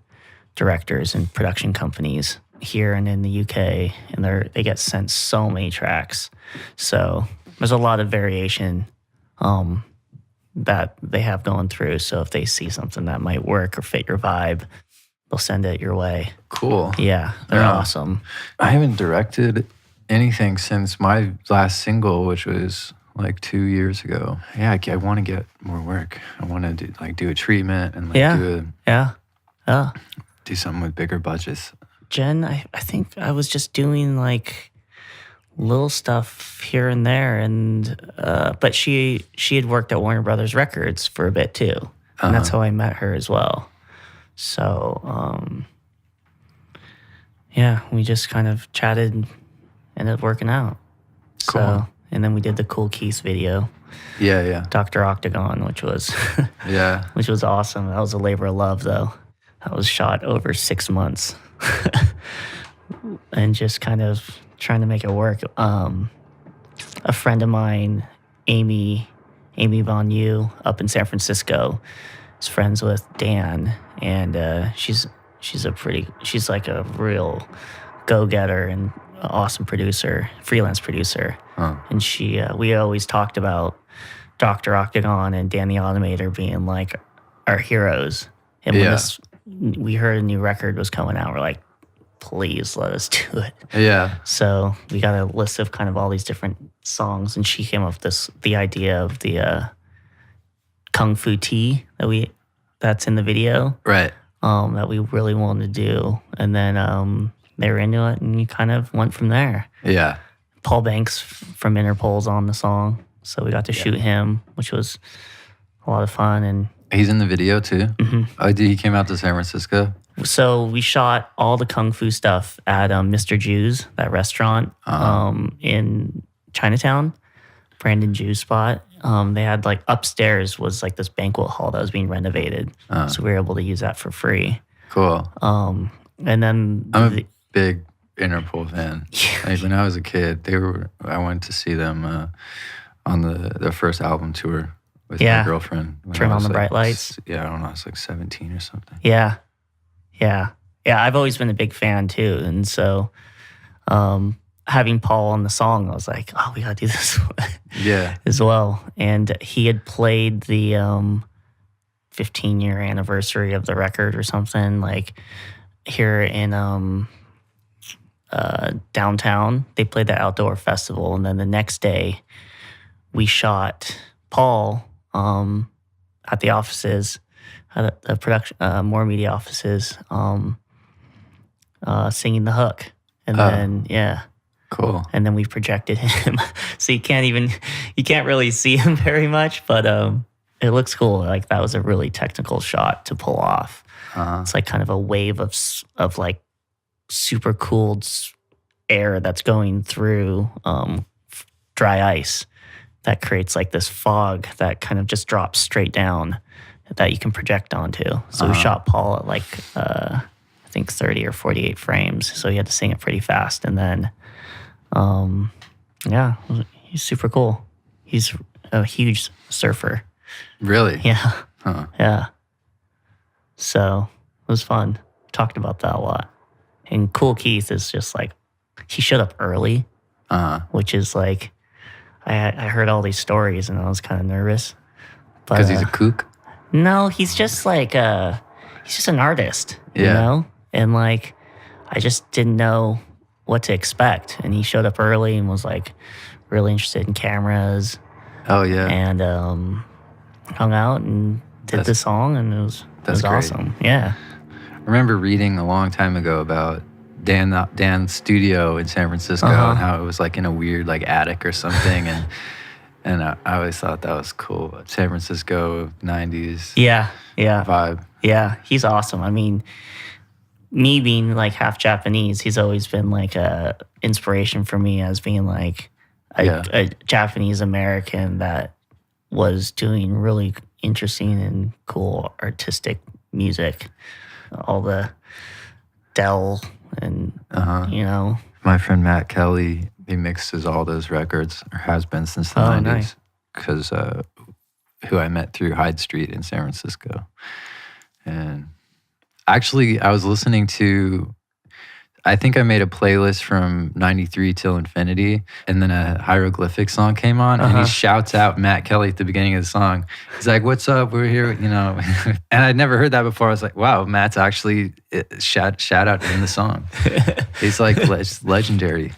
[SPEAKER 2] directors and production companies here and in the UK, and they get sent so many tracks. So there's a lot of variation that they have going through. So if they see something that might work or fit your vibe, they'll send it your way.
[SPEAKER 3] Cool.
[SPEAKER 2] Yeah, they're
[SPEAKER 3] Yeah.
[SPEAKER 2] awesome.
[SPEAKER 3] I haven't directed anything since my last single, which was like 2 years ago. Yeah, I want to get more work. I want to do a treatment and
[SPEAKER 2] Yeah. Yeah.
[SPEAKER 3] do something with bigger budgets.
[SPEAKER 2] Jen, I think I was just doing like little stuff here and there, and but she had worked at Warner Brothers Records for a bit too, and that's how I met her as well. So yeah, we just kind of chatted and ended up working out.
[SPEAKER 3] Cool.
[SPEAKER 2] So, and then we did the Cool Keith video,
[SPEAKER 3] Yeah.
[SPEAKER 2] Dr. Octagon, which was
[SPEAKER 3] Yeah.
[SPEAKER 2] which was awesome. That was a labor of love, though. That was shot over 6 months, and just kind of trying to make it work. A friend of mine, Amy Von Yu, up in San Francisco, is friends with Dan, and she's like a real go-getter and awesome producer, freelance producer. And we always talked about Dr. Octagon and Dan the Automator being like our heroes. And when we heard a new record was coming out, we're like, please let us do it.
[SPEAKER 3] Yeah.
[SPEAKER 2] So we got a list of kind of all these different songs, and she came up with the idea of the Kung Fu Tea that's in the video.
[SPEAKER 3] Right.
[SPEAKER 2] That we really wanted to do. And then they were into it, and we kind of went from there.
[SPEAKER 3] Yeah.
[SPEAKER 2] Paul Banks from Interpol's on the song, so we got to shoot him, which was a lot of fun. And
[SPEAKER 3] He's in the video too. Oh, he came out to San Francisco.
[SPEAKER 2] so we shot all the kung fu stuff at Mr. Jew's, that restaurant in Chinatown, Brandon Jew's spot. They had like upstairs was like this banquet hall that was being renovated, so we were able to use that for free.
[SPEAKER 3] Cool.
[SPEAKER 2] And then
[SPEAKER 3] I'm a big Interpol fan. Like, when I was a kid, I went to see them on their first album tour with my girlfriend.
[SPEAKER 2] Turn on the Bright Lights.
[SPEAKER 3] Yeah, I don't know. I was like 17 or something.
[SPEAKER 2] Yeah. I've always been a big fan too, and so having Paul on the song, I was like, oh, we gotta do this as well. And he had played the 15-year anniversary of the record or something, like here in downtown. They played the outdoor festival, and then the next day we shot Paul at the offices, at the production, More Media offices, singing the hook. And then,
[SPEAKER 3] cool.
[SPEAKER 2] And then we projected him. So you can't really see him very much, but it looks cool. Like, that was a really technical shot to pull off. It's like kind of a wave of like super cooled air that's going through dry ice that creates like this fog that kind of just drops straight down that you can project onto. So we shot Paul at like I think 30 or 48 frames, so he had to sing it pretty fast. And then he's super cool. He's a huge surfer.
[SPEAKER 3] Really?
[SPEAKER 2] Yeah.
[SPEAKER 3] Huh.
[SPEAKER 2] Yeah. So it was fun. Talked about that a lot. And Cool Keith is just like, he showed up early, which is like, I heard all these stories and I was kind of nervous.
[SPEAKER 3] Because he's a kook?
[SPEAKER 2] No, he's just like, he's just an artist, you know? And like, I just didn't know what to expect. And he showed up early and was like really interested in cameras.
[SPEAKER 3] Oh, yeah.
[SPEAKER 2] And hung out and did the song, and it was awesome. Yeah.
[SPEAKER 3] I remember reading a long time ago about Dan's studio in San Francisco and how it was like in a weird like attic or something, and I always thought that was cool. San Francisco 90s vibe.
[SPEAKER 2] Yeah, he's awesome. I mean, me being like half Japanese, he's always been like a inspiration for me as being like a Japanese American that was doing really interesting and cool artistic music. All the Dell and, you know.
[SPEAKER 3] My friend Matt Kelly, he mixes all those records, or has been since the 90s. Because who I met through Hyde Street in San Francisco. And actually, I was listening to, I think I made a playlist from 93 till infinity, and then a hieroglyphic song came on, and he shouts out Matt Kelly at the beginning of the song. He's like, "What's up? We're here," you know. And I'd never heard that before. I was like, "Wow, Matt's actually shout out in the song." He's like legendary.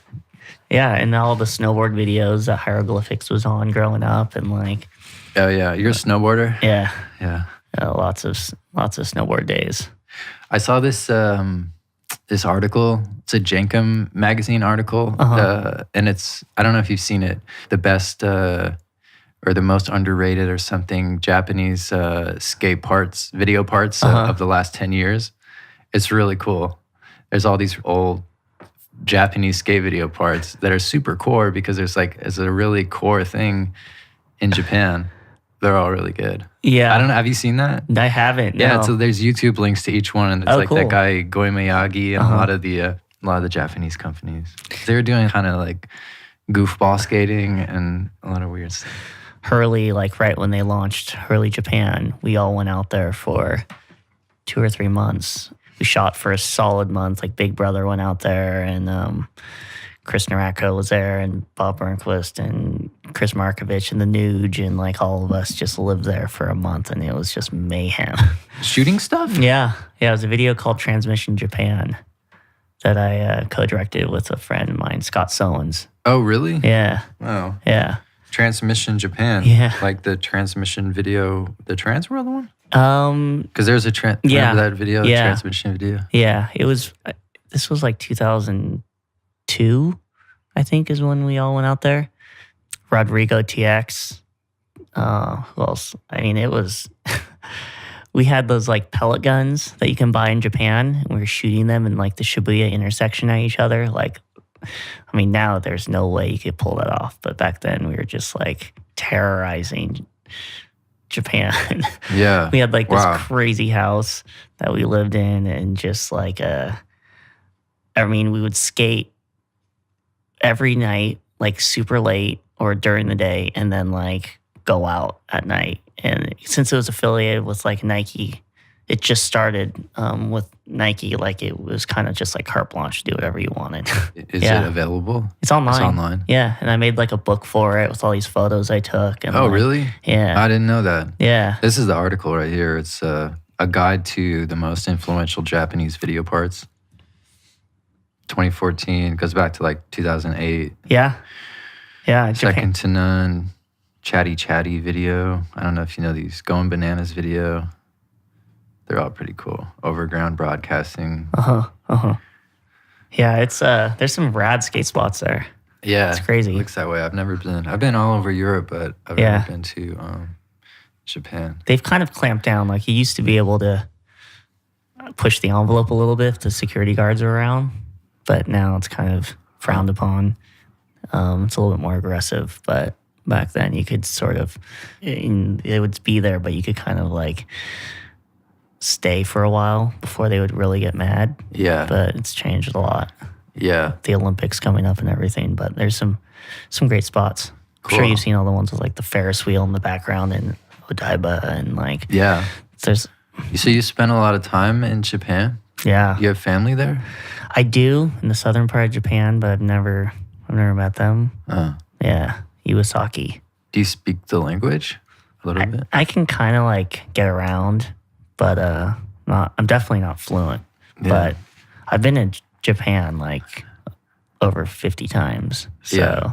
[SPEAKER 2] Yeah, and all the snowboard videos that Hieroglyphics was on growing up, and like.
[SPEAKER 3] Oh yeah, you're a snowboarder.
[SPEAKER 2] Yeah.
[SPEAKER 3] Lots
[SPEAKER 2] of snowboard days.
[SPEAKER 3] I saw this. This article, it's a Jenkem magazine article, and it's, I don't know if you've seen it, the best or the most underrated or something Japanese skate parts, video parts of the last 10 years. It's really cool. There's all these old Japanese skate video parts that are super core because it's a really core thing in Japan. They're all really good.
[SPEAKER 2] Yeah.
[SPEAKER 3] I don't know. Have you seen that?
[SPEAKER 2] I haven't.
[SPEAKER 3] Yeah.
[SPEAKER 2] No.
[SPEAKER 3] So there's YouTube links to each one, and it's
[SPEAKER 2] cool.
[SPEAKER 3] that guy Goi Miyagi and a lot of the Japanese companies. They were doing kind of like goofball skating and a lot of weird stuff.
[SPEAKER 2] Hurley, like right when they launched Hurley Japan, we all went out there for 2 or 3 months. We shot for a solid month. Like Big Brother went out there, and Chris Narako was there, and Bob Burnquist, and Chris Markovich, and the Nuge, and like all of us just lived there for a month, and it was just mayhem.
[SPEAKER 3] Shooting stuff?
[SPEAKER 2] Yeah. It was a video called Transmission Japan that I co-directed with a friend of mine, Scott Sowens.
[SPEAKER 3] Oh, really?
[SPEAKER 2] Yeah.
[SPEAKER 3] Wow.
[SPEAKER 2] Yeah.
[SPEAKER 3] Transmission Japan.
[SPEAKER 2] Yeah.
[SPEAKER 3] Like the transmission video, the Trans World one? Because there's a remember that video, the transmission video?
[SPEAKER 2] Yeah. It was, this was like 2002 I think, is when we all went out there. Rodrigo TX. Who else? I mean, it was. We had those like pellet guns that you can buy in Japan. And we were shooting them in like the Shibuya intersection at each other. Like, I mean, now there's no way you could pull that off. But back then we were just like terrorizing Japan.
[SPEAKER 3] Yeah.
[SPEAKER 2] We had like this
[SPEAKER 3] Wow.
[SPEAKER 2] crazy house that we lived in, and just like I mean, we would skate every night, like super late or during the day, and then like go out at night. And since it was affiliated with like Nike, it just started with Nike. Like it was kind of just like carte blanche, do whatever you wanted.
[SPEAKER 3] Is
[SPEAKER 2] Yeah.
[SPEAKER 3] it available?
[SPEAKER 2] It's online.
[SPEAKER 3] It's online.
[SPEAKER 2] Yeah, and I made like a book for it with all these photos I took. And
[SPEAKER 3] Oh,
[SPEAKER 2] like,
[SPEAKER 3] really?
[SPEAKER 2] Yeah.
[SPEAKER 3] I didn't know that.
[SPEAKER 2] Yeah.
[SPEAKER 3] This is the article right here. It's a guide to the most influential Japanese video parts. 2014 goes back to like 2008.
[SPEAKER 2] Yeah. Yeah. Japan.
[SPEAKER 3] Second to none. Chatty Chatty video. I don't know if you know these. Going Bananas video. They're all pretty cool. Overground Broadcasting.
[SPEAKER 2] Yeah, it's there's some rad skate spots there.
[SPEAKER 3] Yeah,
[SPEAKER 2] It's crazy.
[SPEAKER 3] It looks that way. I've never been. I've been all over Europe, but I've
[SPEAKER 2] Yeah.
[SPEAKER 3] never been to Japan.
[SPEAKER 2] They've kind of clamped down. Like you used to be able to push the envelope a little bit if the security guards are around, but now it's kind of frowned upon. It's a little bit more aggressive, but back then you could sort of, it would be there, but you could kind of like stay for a while before they would really get mad.
[SPEAKER 3] Yeah,
[SPEAKER 2] But it's changed a lot.
[SPEAKER 3] yeah.
[SPEAKER 2] The Olympics coming up and everything, but there's some great spots. I'm sure
[SPEAKER 3] Cool.
[SPEAKER 2] you've seen all the ones with like the Ferris wheel in the background and Odaiba and like
[SPEAKER 3] Yeah.
[SPEAKER 2] there's
[SPEAKER 3] So you spent a lot of time in Japan?
[SPEAKER 2] yeah.
[SPEAKER 3] You have family there?
[SPEAKER 2] I do in the southern part of Japan, but I've never met them. Yeah, Iwasaki.
[SPEAKER 3] Do you speak the language a little bit?
[SPEAKER 2] I can kind of like get around, but not. I'm definitely not fluent.
[SPEAKER 3] Yeah.
[SPEAKER 2] But I've been in Japan like over 50 times. So
[SPEAKER 3] Yeah.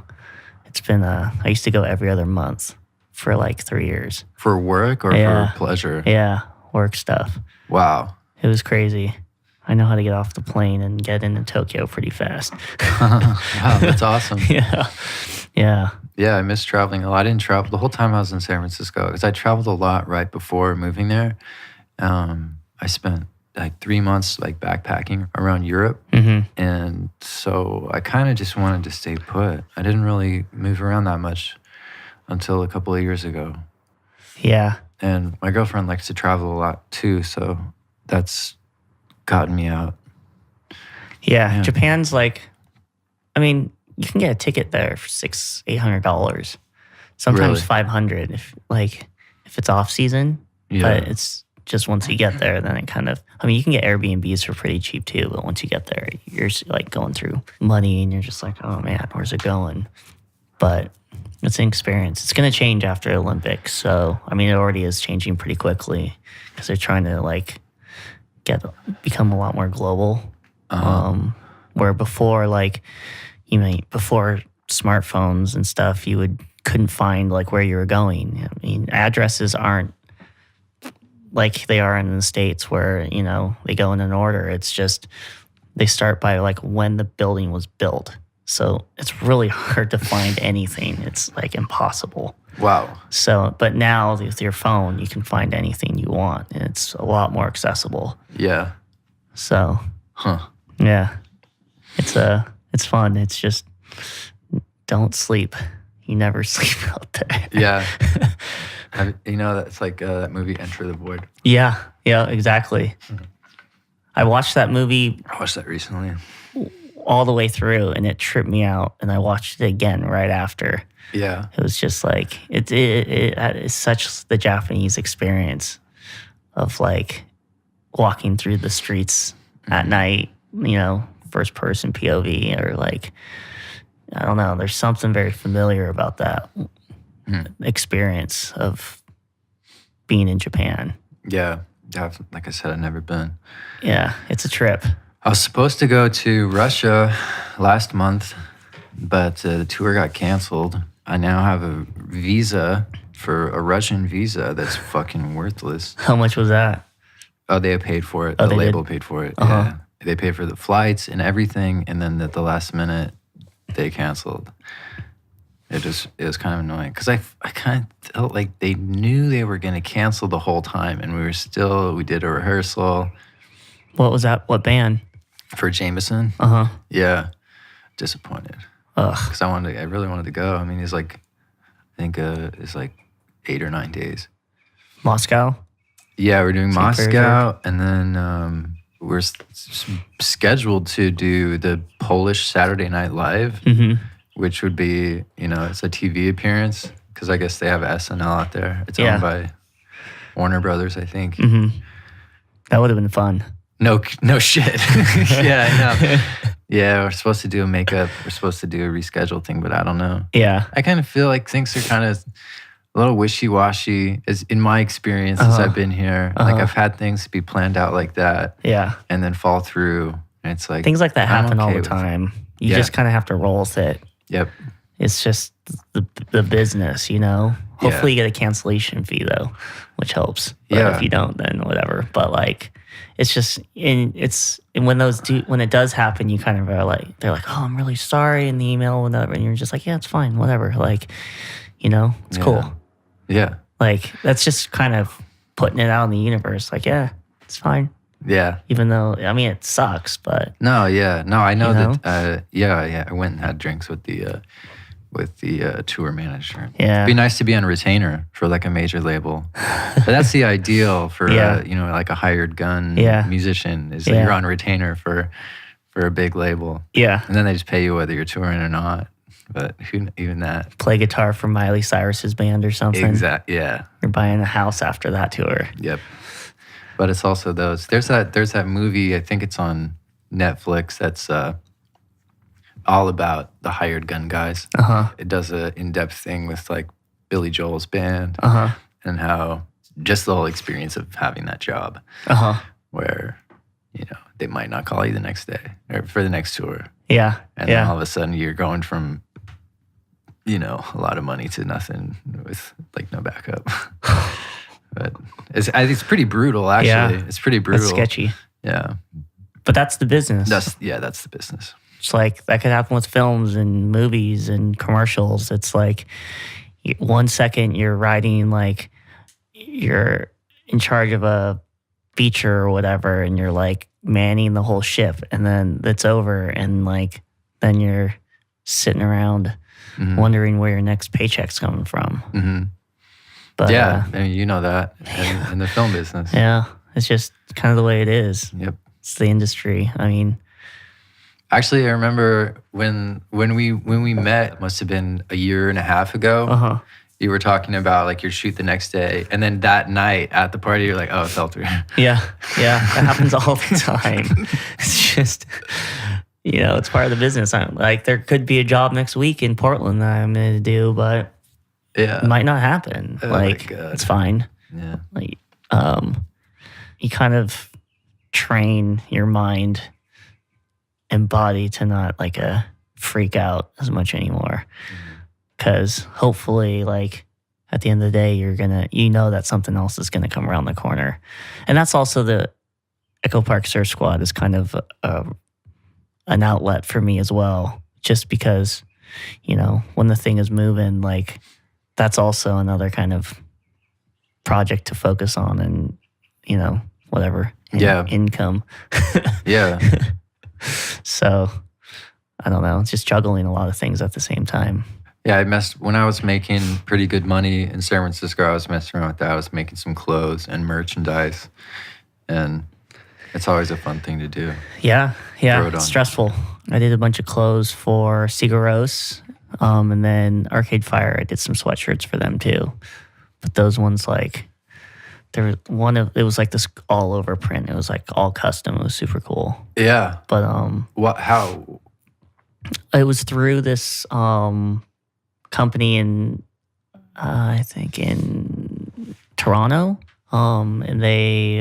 [SPEAKER 2] it's been. I used to go every other month for like 3 years.
[SPEAKER 3] For work or
[SPEAKER 2] Yeah.
[SPEAKER 3] for pleasure?
[SPEAKER 2] Yeah, work stuff.
[SPEAKER 3] Wow.
[SPEAKER 2] It was crazy. I know how to get off the plane and get into Tokyo pretty fast.
[SPEAKER 3] Wow, that's awesome.
[SPEAKER 2] Yeah. Yeah.
[SPEAKER 3] Yeah, I miss traveling a lot. I didn't travel the whole time I was in San Francisco because I traveled a lot right before moving there. I spent like 3 months like backpacking around Europe.
[SPEAKER 2] Mm-hmm.
[SPEAKER 3] And so I kind of just wanted to stay put. I didn't really move around that much until a couple of years ago.
[SPEAKER 2] Yeah.
[SPEAKER 3] And my girlfriend likes to travel a lot too, so that's gotten me out.
[SPEAKER 2] Yeah.
[SPEAKER 3] Yeah.
[SPEAKER 2] Japan's like, I mean, you can get a ticket there for $600-800. Sometimes
[SPEAKER 3] Really?
[SPEAKER 2] $500 if it's off season.
[SPEAKER 3] Yeah.
[SPEAKER 2] But it's just once you get there, then it kind of. I mean, you can get Airbnbs for pretty cheap too. But once you get there, you're like going through money, and you're just like, oh man, where's it going? But it's an experience. It's going to change after Olympics. So I mean, it already is changing pretty quickly because they're trying to like become a lot more global. Where before, like, before smartphones and stuff, you couldn't find like where you were going. I mean, addresses aren't like they are in the States where, they go in an order. It's just they start by like when the building was built. So it's really hard to find anything. It's like impossible.
[SPEAKER 3] Wow.
[SPEAKER 2] So, but now with your phone, you can find anything you want, and it's a lot more accessible.
[SPEAKER 3] Yeah.
[SPEAKER 2] So,
[SPEAKER 3] Huh.
[SPEAKER 2] yeah, it's fun. It's just don't sleep. You never sleep out there.
[SPEAKER 3] Yeah. That's like that movie Enter the Void.
[SPEAKER 2] Yeah, exactly. I watched that movie
[SPEAKER 3] I watched that recently.
[SPEAKER 2] all the way through, and it tripped me out. And I watched it again right after.
[SPEAKER 3] Yeah.
[SPEAKER 2] It was just like it is such the Japanese experience of like walking through the streets at night, first person POV, or like, I don't know, there's something very familiar about that experience of being in Japan.
[SPEAKER 3] Yeah. Like I said, I've never been.
[SPEAKER 2] Yeah, it's a trip.
[SPEAKER 3] I was supposed to go to Russia last month, but the tour got canceled. I now have a visa for a Russian visa that's fucking worthless.
[SPEAKER 2] How much was that?
[SPEAKER 3] Oh, they paid for it.
[SPEAKER 2] Oh,
[SPEAKER 3] The
[SPEAKER 2] they
[SPEAKER 3] label
[SPEAKER 2] did?
[SPEAKER 3] paid for it.
[SPEAKER 2] Uh-huh.
[SPEAKER 3] Yeah. They paid for the flights and everything. And then at the last minute, they canceled. It was kind of annoying because I kind of felt like they knew they were going to cancel the whole time, and we did a rehearsal.
[SPEAKER 2] What was that? What band?
[SPEAKER 3] For Jameson.
[SPEAKER 2] Uh-huh.
[SPEAKER 3] Yeah. Disappointed.
[SPEAKER 2] Ugh.
[SPEAKER 3] Because I really wanted to go. I mean, it's like, I think it's like 8 or 9 days.
[SPEAKER 2] Moscow?
[SPEAKER 3] Yeah, we're doing
[SPEAKER 2] St.
[SPEAKER 3] Moscow, and then we're scheduled to do the Polish Saturday Night Live, which would be, it's a TV appearance, because I guess they have SNL out there. It's owned by Warner Brothers, I think.
[SPEAKER 2] That would have been fun.
[SPEAKER 3] No shit. Yeah, I know. Yeah, we're supposed to do a makeup. We're supposed to do a reschedule thing, but I don't know.
[SPEAKER 2] Yeah.
[SPEAKER 3] I kind of feel like things are kind of a little wishy-washy, as in my experience since I've been here. Like, I've had things be planned out like that.
[SPEAKER 2] Yeah.
[SPEAKER 3] And then fall through. And it's like,
[SPEAKER 2] things like that happen all
[SPEAKER 3] okay
[SPEAKER 2] the time. You just kind of have to roll with it.
[SPEAKER 3] Yep.
[SPEAKER 2] It's just the business, Hopefully you get a cancellation fee though, which helps. But if you don't, then whatever. But like, it's just when it does happen, you kind of are like, they're like, oh, I'm really sorry in the email, whatever, and you're just like, yeah, it's fine, whatever. Like, it's cool.
[SPEAKER 3] Yeah.
[SPEAKER 2] Like, that's just kind of putting it out in the universe. Like, yeah, it's fine.
[SPEAKER 3] Yeah.
[SPEAKER 2] Even though, I mean, it sucks, but.
[SPEAKER 3] No, yeah. No, I know that, I went and had drinks with the tour manager.
[SPEAKER 2] Yeah.
[SPEAKER 3] It'd be nice to be on retainer for like a major label. But that's the ideal for, like a hired gun musician is that you're on retainer for a big label.
[SPEAKER 2] Yeah.
[SPEAKER 3] And then they just pay you whether you're touring or not. But even that.
[SPEAKER 2] Play guitar for Miley Cyrus's band or something.
[SPEAKER 3] Exactly. Yeah.
[SPEAKER 2] You're buying a house after that tour.
[SPEAKER 3] Yep. But it's also those. There's that movie. I think it's on Netflix. That's all about the hired gun guys. It does an in-depth thing with like Billy Joel's band and how just the whole experience of having that job, where they might not call you the next day or for the next tour.
[SPEAKER 2] Yeah.
[SPEAKER 3] And then all of a sudden you're going from a lot of money to nothing with like no backup. But it's pretty brutal, actually.
[SPEAKER 2] Yeah.
[SPEAKER 3] It's pretty brutal.
[SPEAKER 2] It's sketchy.
[SPEAKER 3] Yeah.
[SPEAKER 2] But that's the business.
[SPEAKER 3] That's the business.
[SPEAKER 2] It's like that could happen with films and movies and commercials. It's like 1 second you're writing, like you're in charge of a feature or whatever, and you're like manning the whole ship, and then it's over, and like then you're sitting around wondering where your next paycheck's coming from. But
[SPEAKER 3] I mean, you know that in the film business.
[SPEAKER 2] Yeah, it's just kind of the way it is.
[SPEAKER 3] Yep.
[SPEAKER 2] It's the industry. I mean,
[SPEAKER 3] actually, I remember when we met, must have been a year and a half ago. You were talking about like your shoot the next day, and then that night at the party, you're like, "Oh, it fell through."
[SPEAKER 2] Yeah, that happens all the time. It's just, it's part of the business. Like, there could be a job next week in Portland that I'm going to do, but it might not happen.
[SPEAKER 3] Oh,
[SPEAKER 2] like, it's fine.
[SPEAKER 3] Yeah.
[SPEAKER 2] Like, you kind of train your mind and body to not like freak out as much anymore. Because hopefully, like, at the end of the day, you're going to, that something else is going to come around the corner. And that's also the Echo Park Surf Squad is kind of an outlet for me as well. Just because, when the thing is moving, like, that's also another kind of project to focus on and, whatever. Income.
[SPEAKER 3] Yeah.
[SPEAKER 2] So, I don't know. It's just juggling a lot of things at the same time.
[SPEAKER 3] Yeah, when I was making pretty good money in San Francisco, I was messing around with that. I was making some clothes and merchandise, and it's always a fun thing to do.
[SPEAKER 2] Yeah, it's stressful. I did a bunch of clothes for Sigur Rós, and then Arcade Fire. I did some sweatshirts for them too. But those ones, like, it was like this all over print. It was like all custom. It was super cool.
[SPEAKER 3] Yeah.
[SPEAKER 2] But
[SPEAKER 3] how?
[SPEAKER 2] It was through this company in I think in Toronto, and they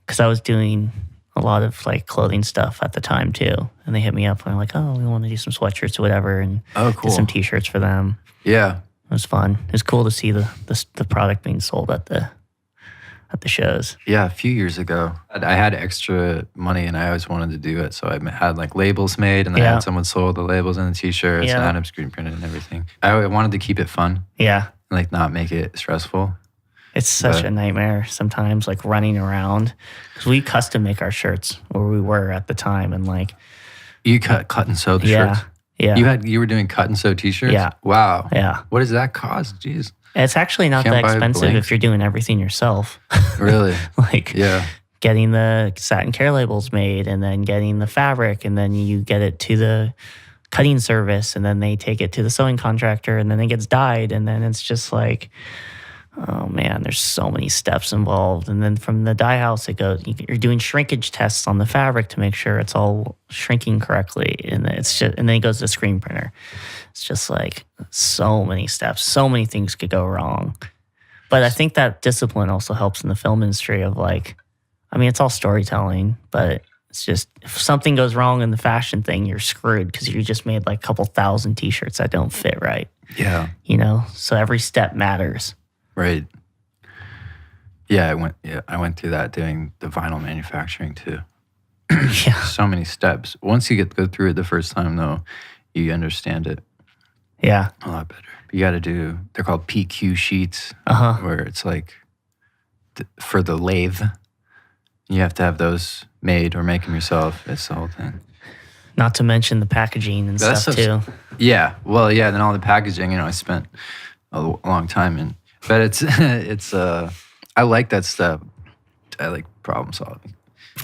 [SPEAKER 2] because I was doing a lot of like clothing stuff at the time too, and they hit me up and they're like, oh, we want to do some sweatshirts or whatever, and
[SPEAKER 3] cool.
[SPEAKER 2] did some t-shirts for them.
[SPEAKER 3] Yeah,
[SPEAKER 2] it was fun. It was cool to see the product being sold at at the shows.
[SPEAKER 3] Yeah, a few years ago, I had extra money and I always wanted to do it. So I had like labels made, and then I
[SPEAKER 2] Yeah.
[SPEAKER 3] had someone sold the labels and the t-shirts, and I
[SPEAKER 2] Yeah.
[SPEAKER 3] had them screen printed and everything. I wanted to keep it fun,
[SPEAKER 2] Yeah.
[SPEAKER 3] like not make it stressful.
[SPEAKER 2] It's such
[SPEAKER 3] But-
[SPEAKER 2] a nightmare sometimes, like running around. Because we custom make our shirts where we were at the time. And like,
[SPEAKER 3] You cut and sew the
[SPEAKER 2] yeah.
[SPEAKER 3] shirts.
[SPEAKER 2] Yeah.
[SPEAKER 3] You were doing cut and sew t-shirts.
[SPEAKER 2] Yeah.
[SPEAKER 3] Wow.
[SPEAKER 2] Yeah.
[SPEAKER 3] What does that cost? Jeez.
[SPEAKER 2] It's actually not
[SPEAKER 3] Can't
[SPEAKER 2] that
[SPEAKER 3] buy
[SPEAKER 2] expensive
[SPEAKER 3] blanks?
[SPEAKER 2] if you're doing everything yourself.
[SPEAKER 3] Really?
[SPEAKER 2] Like
[SPEAKER 3] Yeah.
[SPEAKER 2] getting the satin care labels made and then getting the fabric, and then you get it to the cutting service, and then they take it to the sewing contractor, and then it gets dyed, and then it's just like, oh man, there's so many steps involved. And then from the dye house, you're doing shrinkage tests on the fabric to make sure it's all shrinking correctly, and then it goes to the screen printer. It's just like so many steps, so many things could go wrong. But I think that discipline also helps in the film industry of like, I mean, it's all storytelling, but it's just if something goes wrong in the fashion thing, you're screwed because you just made like a couple thousand t-shirts that don't fit right,
[SPEAKER 3] Yeah.
[SPEAKER 2] So every step matters.
[SPEAKER 3] Right. Yeah, I went through that doing the vinyl manufacturing too.
[SPEAKER 2] Yeah.
[SPEAKER 3] So many steps. Once you go through it the first time though, you understand it
[SPEAKER 2] Yeah.
[SPEAKER 3] a lot better. You got to do, they're called PQ sheets,
[SPEAKER 2] Uh-huh.
[SPEAKER 3] where it's like for the lathe, you have to have those made or make them yourself. It's the whole thing.
[SPEAKER 2] Not to mention the packaging and
[SPEAKER 3] That
[SPEAKER 2] stuff
[SPEAKER 3] stuff's-
[SPEAKER 2] too.
[SPEAKER 3] Yeah. Well, yeah. Then all the packaging, I spent a long time in, but it's I like that stuff. I like problem solving.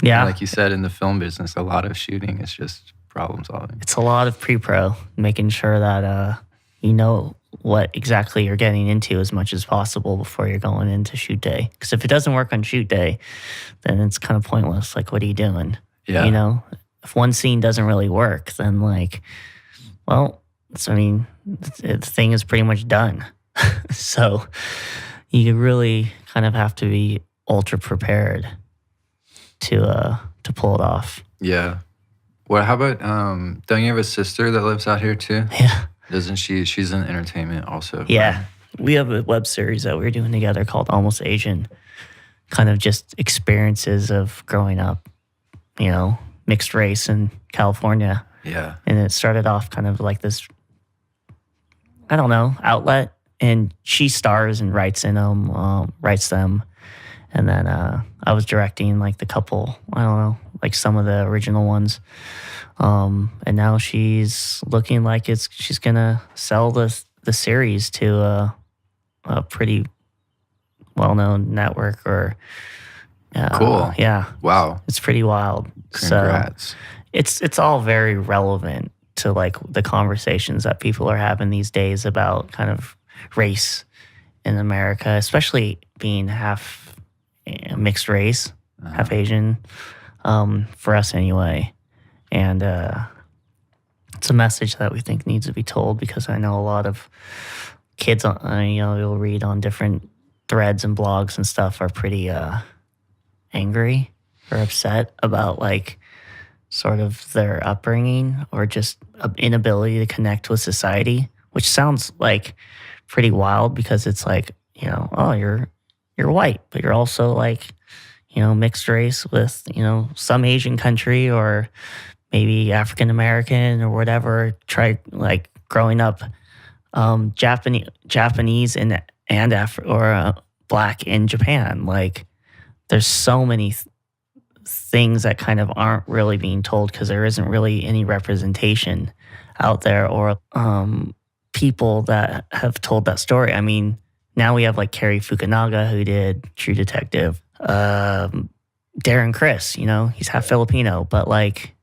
[SPEAKER 2] Yeah.
[SPEAKER 3] Like you said, in the film business, a lot of shooting is just problem solving.
[SPEAKER 2] It's a lot of pre-pro, making sure that you know what exactly you're getting into as much as possible before you're going into shoot day. Because if it doesn't work on shoot day, then it's kind of pointless. Like, what are you doing?
[SPEAKER 3] Yeah.
[SPEAKER 2] If one scene doesn't really work, then like, well, the thing is pretty much done. So you really kind of have to be ultra prepared to pull it off.
[SPEAKER 3] Yeah. Well, how about don't you have a sister that lives out here too?
[SPEAKER 2] Yeah.
[SPEAKER 3] Doesn't she? She's in entertainment also.
[SPEAKER 2] Yeah. We have a web series that we're doing together called Almost Asian. Kind of just experiences of growing up, mixed race in California.
[SPEAKER 3] Yeah.
[SPEAKER 2] And it started off kind of like this, I don't know, outlet. And she stars and writes them. And then I was directing like the couple, I don't know, like some of the original ones. And now she's looking like she's gonna sell the series to a pretty well-known network or
[SPEAKER 3] Cool.
[SPEAKER 2] Yeah,
[SPEAKER 3] Wow.
[SPEAKER 2] it's pretty wild.
[SPEAKER 3] Congrats.
[SPEAKER 2] So it's all very relevant to like the conversations that people are having these days about kind of race in America, especially being half mixed race, half Asian, for us anyway. And it's a message that we think needs to be told because I know a lot of kids, you'll read on different threads and blogs and stuff are pretty angry or upset about like sort of their upbringing or just inability to connect with society, which sounds like pretty wild because it's like, oh, you're white, but you're also like, mixed race with, some Asian country or maybe African American or whatever. Try like growing up Japanese and Black in Japan. Like there's so many things that kind of aren't really being told because there isn't really any representation out there or people that have told that story. I mean, now we have like Cary Fukunaga who did True Detective. Darren Criss, he's half Filipino, but like,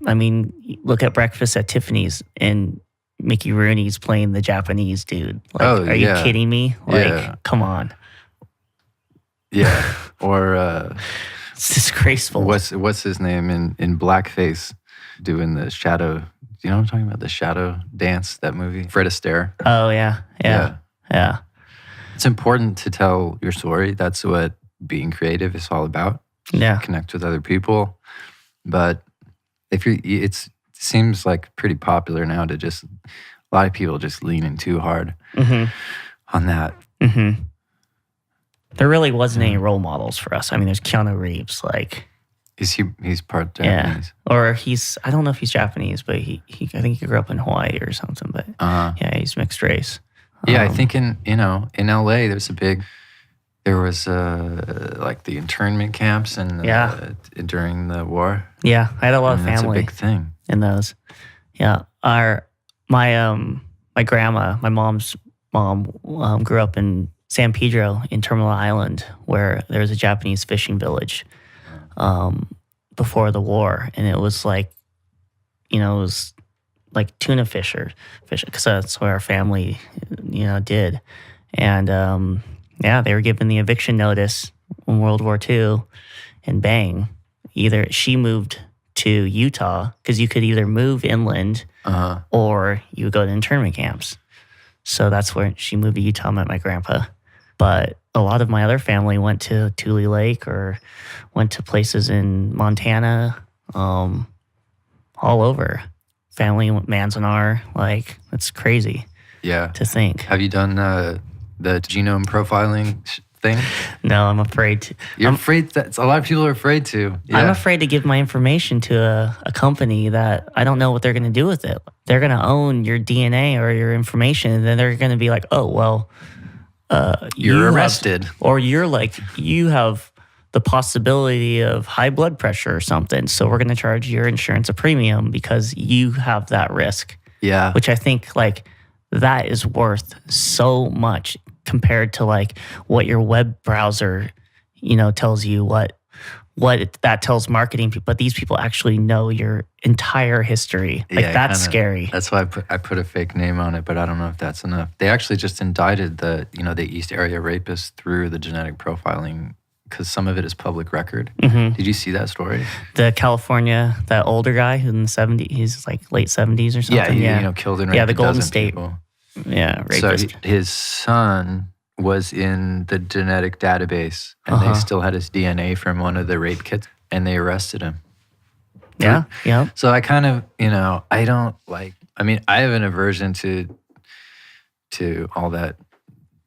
[SPEAKER 2] I mean, look at Breakfast at Tiffany's and Mickey Rooney's playing the Japanese dude. Like, are you kidding me? Like, come on.
[SPEAKER 3] Yeah. Or
[SPEAKER 2] it's disgraceful.
[SPEAKER 3] what's his name in blackface doing the shadow? You know what I'm talking about? The shadow dance, that movie. Fred Astaire.
[SPEAKER 2] Oh yeah.
[SPEAKER 3] It's important to tell your story. That's what being creative is all about.
[SPEAKER 2] Yeah.
[SPEAKER 3] Connect with other people. But it seems like pretty popular now to just, a lot of people just lean in too hard on that.
[SPEAKER 2] Mm-hmm. there really wasn't any role models for us. I mean, there's Keanu Reeves, like,
[SPEAKER 3] He's part
[SPEAKER 2] yeah,
[SPEAKER 3] Japanese.
[SPEAKER 2] or I don't know if he's Japanese, but he I think he grew up in Hawaii or something. But yeah, he's mixed race.
[SPEAKER 3] Yeah, I think in LA there was like the internment camps and during the war.
[SPEAKER 2] Yeah, I had a lot of
[SPEAKER 3] That's a
[SPEAKER 2] family
[SPEAKER 3] big thing.
[SPEAKER 2] in those. Yeah, my grandma, my mom's mom, grew up in San Pedro in Terminal Island, where there was a Japanese fishing village before the war, and it was like, it was like tuna fish, because that's what our family, did. And they were given the eviction notice in World War II, and bang, either she moved to Utah, because you could either move inland or you would go to internment camps. So that's where she moved to Utah, met my grandpa. But a lot of my other family went to Tule Lake or went to places in Montana, all over. Family in Manzanar, like, it's crazy to think.
[SPEAKER 3] Have you done the genome profiling thing?
[SPEAKER 2] No, I'm afraid to.
[SPEAKER 3] You're afraid that a lot of people are afraid to. Yeah.
[SPEAKER 2] I'm afraid to give my information to a company that I don't know what they're going to do with it. They're going to own your DNA or your information, and then they're going to be like, oh, well,
[SPEAKER 3] you're arrested.
[SPEAKER 2] Or you're like, you have the possibility of high blood pressure or something. So we're going to charge your insurance a premium because you have that risk.
[SPEAKER 3] Yeah.
[SPEAKER 2] Which I think, like, that is worth so much compared to, like, what your web browser, tells you, what that tells marketing people. But these people actually know your entire history. Like, that's scary.
[SPEAKER 3] That's why I put a fake name on it, but I don't know if that's enough. They actually just indicted the East Area rapists through the genetic profiling, because some of it is public record. Mm-hmm. Did you see that story?
[SPEAKER 2] The California, that older guy who in the 70s, he's like late 70s or something.
[SPEAKER 3] Yeah, killed and raped
[SPEAKER 2] the Golden State.
[SPEAKER 3] People.
[SPEAKER 2] Yeah, rapist.
[SPEAKER 3] So his son was in the genetic database, and they still had his DNA from one of the rape kits, and they arrested him.
[SPEAKER 2] Yeah.
[SPEAKER 3] So I kind of, I don't like, I have an aversion to all that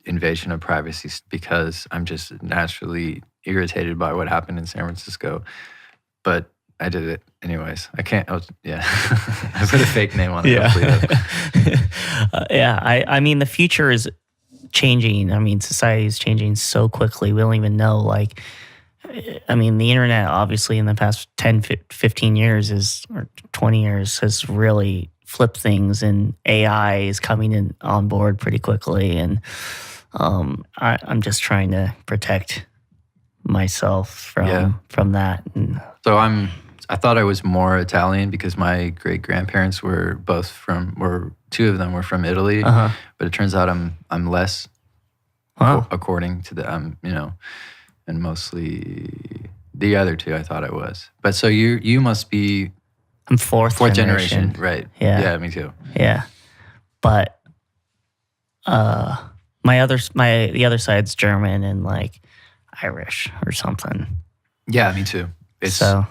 [SPEAKER 3] invasion of privacy because I'm just naturally irritated by what happened in San Francisco. But I did it anyways. I can't, I put a fake name on it.
[SPEAKER 2] The future is changing. Society is changing so quickly. We don't even know, like, the internet, obviously, in the past 10, 15 years or 20 years has really flipped things, and AI is coming in on board pretty quickly. And I'm just trying to protect myself from that. And
[SPEAKER 3] so I thought I was more Italian because my great grandparents were two of them were from Italy, but it turns out I'm less, according to them, and mostly the other two I thought I was. But so you must be.
[SPEAKER 2] I'm fourth generation,
[SPEAKER 3] right?
[SPEAKER 2] Yeah,
[SPEAKER 3] me too.
[SPEAKER 2] Yeah, but the other side's German and, like, Irish or something.
[SPEAKER 3] Yeah, me too. It's like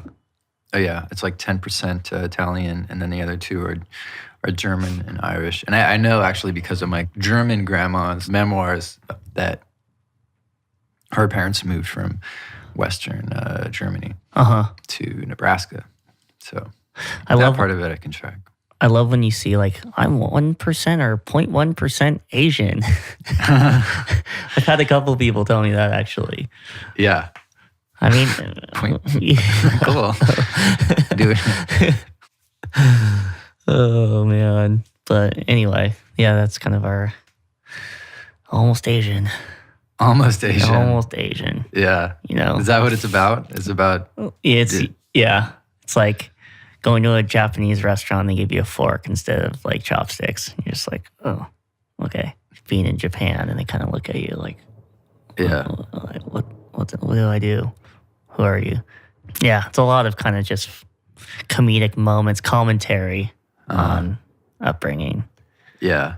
[SPEAKER 3] 10% Italian, and then the other two are German and Irish. And I know, actually, because of my German grandma's memoirs, that her parents moved from Western Germany to Nebraska. So that part of it I can track.
[SPEAKER 2] I love when you see, like, I'm 1% or 0.1% Asian. I've had a couple of people tell me that, actually.
[SPEAKER 3] Yeah.
[SPEAKER 2] Cool.
[SPEAKER 3] Dude.
[SPEAKER 2] Oh, man. But anyway, that's kind of our almost Asian.
[SPEAKER 3] Almost Asian.
[SPEAKER 2] Almost Asian.
[SPEAKER 3] Yeah. Is that what it's about? It's about...
[SPEAKER 2] It's like going to a Japanese restaurant and they give you a fork instead of, like, chopsticks. You're just like, oh, okay. Being in Japan, and they kind of look at you like, what do I do? Who are you? Yeah, it's a lot of kind of just comedic moments, commentary on upbringing.
[SPEAKER 3] Yeah.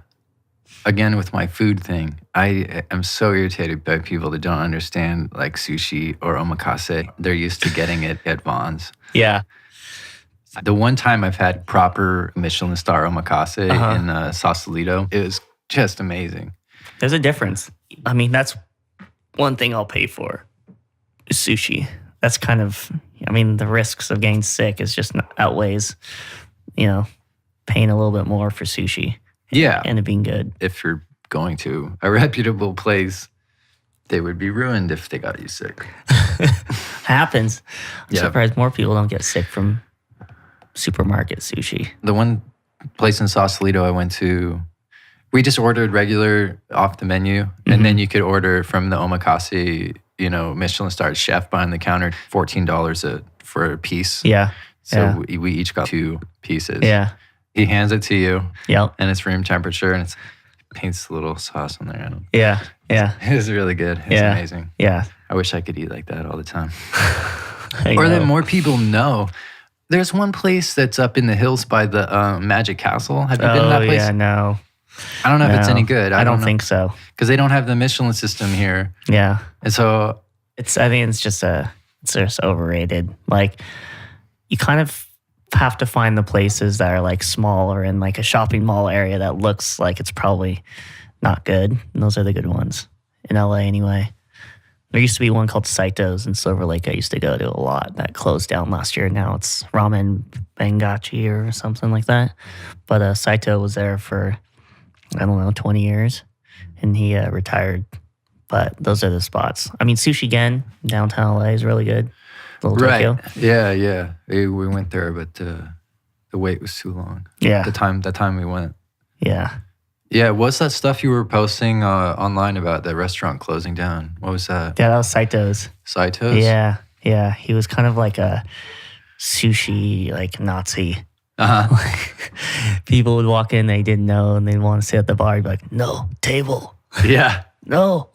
[SPEAKER 3] Again, with my food thing, I am so irritated by people that don't understand, like, sushi or omakase. They're used to getting it at Vaughn's.
[SPEAKER 2] Yeah.
[SPEAKER 3] The one time I've had proper Michelin star omakase in Sausalito, it was just amazing.
[SPEAKER 2] There's a difference. That's one thing I'll pay for is sushi. That's kind of, I mean, the risks of getting sick is just outweighs, paying a little bit more for sushi.
[SPEAKER 3] Yeah.
[SPEAKER 2] And it being good.
[SPEAKER 3] If you're going to a reputable place, they would be ruined if they got you sick.
[SPEAKER 2] Happens. I'm
[SPEAKER 3] Yeah.
[SPEAKER 2] surprised more people don't get sick from supermarket sushi.
[SPEAKER 3] The one place in Sausalito I went to, we just ordered regular off the menu, and then you could order from the omakase, Michelin starred chef behind the counter, $14 for a piece.
[SPEAKER 2] Yeah.
[SPEAKER 3] So we each got 2 pieces.
[SPEAKER 2] Yeah.
[SPEAKER 3] He hands it to you,
[SPEAKER 2] Yep.
[SPEAKER 3] and it's room temperature, and it paints a little sauce on there.
[SPEAKER 2] Yeah. Yeah.
[SPEAKER 3] It was really good. It's amazing.
[SPEAKER 2] Yeah.
[SPEAKER 3] I wish I could eat like that all the time.
[SPEAKER 2] I
[SPEAKER 3] Or that
[SPEAKER 2] know.
[SPEAKER 3] more people know. There's one place that's up in the hills by the Magic Castle. Have you been to that place?
[SPEAKER 2] Yeah, no.
[SPEAKER 3] I don't know if it's
[SPEAKER 2] No,
[SPEAKER 3] any good.
[SPEAKER 2] I don't
[SPEAKER 3] know.
[SPEAKER 2] think so.
[SPEAKER 3] Because they don't have the Michelin system here.
[SPEAKER 2] Yeah.
[SPEAKER 3] And so,
[SPEAKER 2] I think it's just overrated. Like, you kind of have to find the places that are like small or in like a shopping mall area that looks like it's probably not good. And those are the good ones in LA anyway. There used to be one called Saito's in Silver Lake I used to go to a lot that closed down last year. Now it's Ramen Bangachi or something like that. But Saito was there for, 20 years. And he retired. But those are the spots. I mean, Sushi Gen downtown LA is really good. Little Tokyo.
[SPEAKER 3] Yeah. We went there, but the wait was too long.
[SPEAKER 2] Yeah.
[SPEAKER 3] The time we went.
[SPEAKER 2] Yeah.
[SPEAKER 3] Yeah, what's that stuff you were posting online about the restaurant closing down? What was that?
[SPEAKER 2] Yeah, that was Saito's.
[SPEAKER 3] Saito's?
[SPEAKER 2] Yeah. He was kind of like a sushi like Nazi.
[SPEAKER 3] Uh-huh.
[SPEAKER 2] People would walk in they didn't know and they'd want to sit at the bar. He'd be like, no, table.
[SPEAKER 3] Yeah.
[SPEAKER 2] No.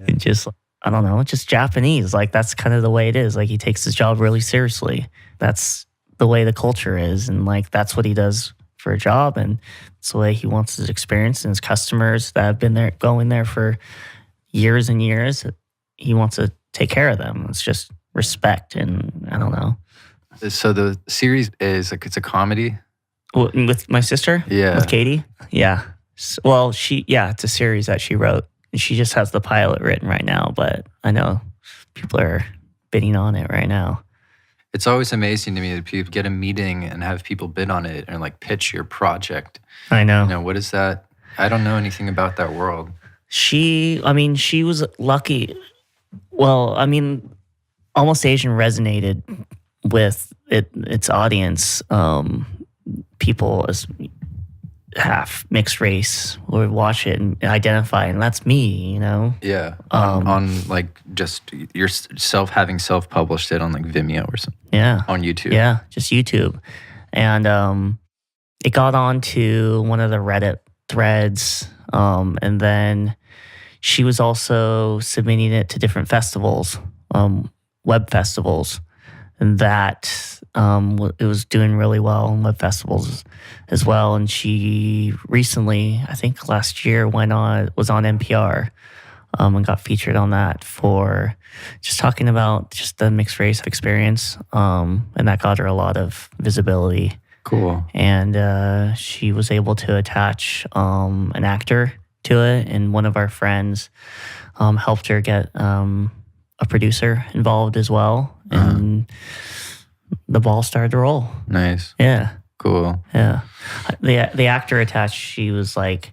[SPEAKER 2] And just, I don't know, just Japanese. Like, that's kind of the way it is. Like, he takes his job really seriously. That's the way the culture is. And like, that's what he does for a job. And it's the way he wants his experience and his customers that have been there, going there for years and years. He wants to take care of them. It's just respect. And I don't know.
[SPEAKER 3] So the series is like, it's a comedy?
[SPEAKER 2] With my sister?
[SPEAKER 3] Yeah.
[SPEAKER 2] With Katie? Yeah. Well, it's a series that she wrote. And she just has the pilot written right now, but I know people are bidding on it right now.
[SPEAKER 3] It's always amazing to me that people get a meeting and have people bid on it and like pitch your project.
[SPEAKER 2] I know.
[SPEAKER 3] What is that? I don't know anything about that world.
[SPEAKER 2] She was lucky. Well, I mean, Almost Asian resonated with its audience. People as half mixed race would watch it and identify, and that's me,
[SPEAKER 3] Yeah. On like just yourself having self-published it on like Vimeo or something.
[SPEAKER 2] Yeah.
[SPEAKER 3] On YouTube.
[SPEAKER 2] Yeah, just YouTube. And it got onto one of the Reddit threads. And then she was also submitting it to different festivals, web festivals. And that it was doing really well in web festivals as well. And she recently, I think last year, was on NPR and got featured on that for just talking about just the mixed race experience. And that got her a lot of visibility.
[SPEAKER 3] Cool.
[SPEAKER 2] And she was able to attach an actor to it. And one of our friends helped her get a producer involved as well. And the ball started to roll.
[SPEAKER 3] Nice.
[SPEAKER 2] Yeah.
[SPEAKER 3] Cool.
[SPEAKER 2] Yeah. The actor attached, she was like,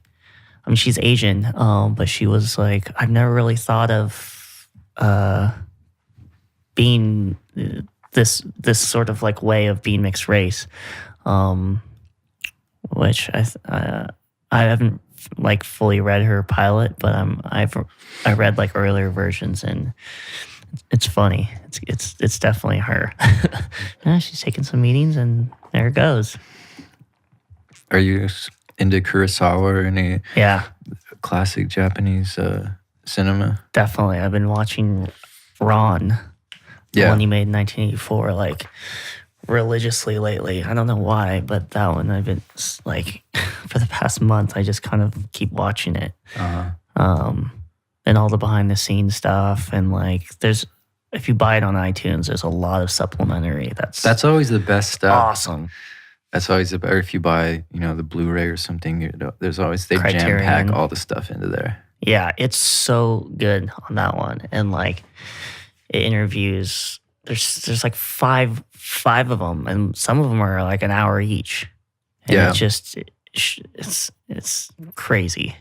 [SPEAKER 2] I mean, she's Asian, but she was like, I've never really thought of being this sort of like way of being mixed race, which I haven't like fully read her pilot, but I read like earlier versions and it's funny. It's definitely her. Yeah, she's taking some meetings and there it goes.
[SPEAKER 3] Are you into Kurosawa or any
[SPEAKER 2] classic
[SPEAKER 3] Japanese cinema?
[SPEAKER 2] Definitely. I've been watching Ron, the one he made in 1984, like religiously lately. I don't know why, but that one I've been like for the past month. I just kind of keep watching it, and all the behind the scenes stuff. And like, if you buy it on iTunes, there's a lot of supplementary.
[SPEAKER 3] That's always the best stuff.
[SPEAKER 2] Awesome.
[SPEAKER 3] That's always or if you buy, the Blu-ray or something, there's always, they
[SPEAKER 2] Criterion.
[SPEAKER 3] jam pack all the stuff into there.
[SPEAKER 2] Yeah, it's so good on that one. And like it interviews there's like five of them and some of them are like an hour each. And
[SPEAKER 3] Yeah.
[SPEAKER 2] it's just it's crazy.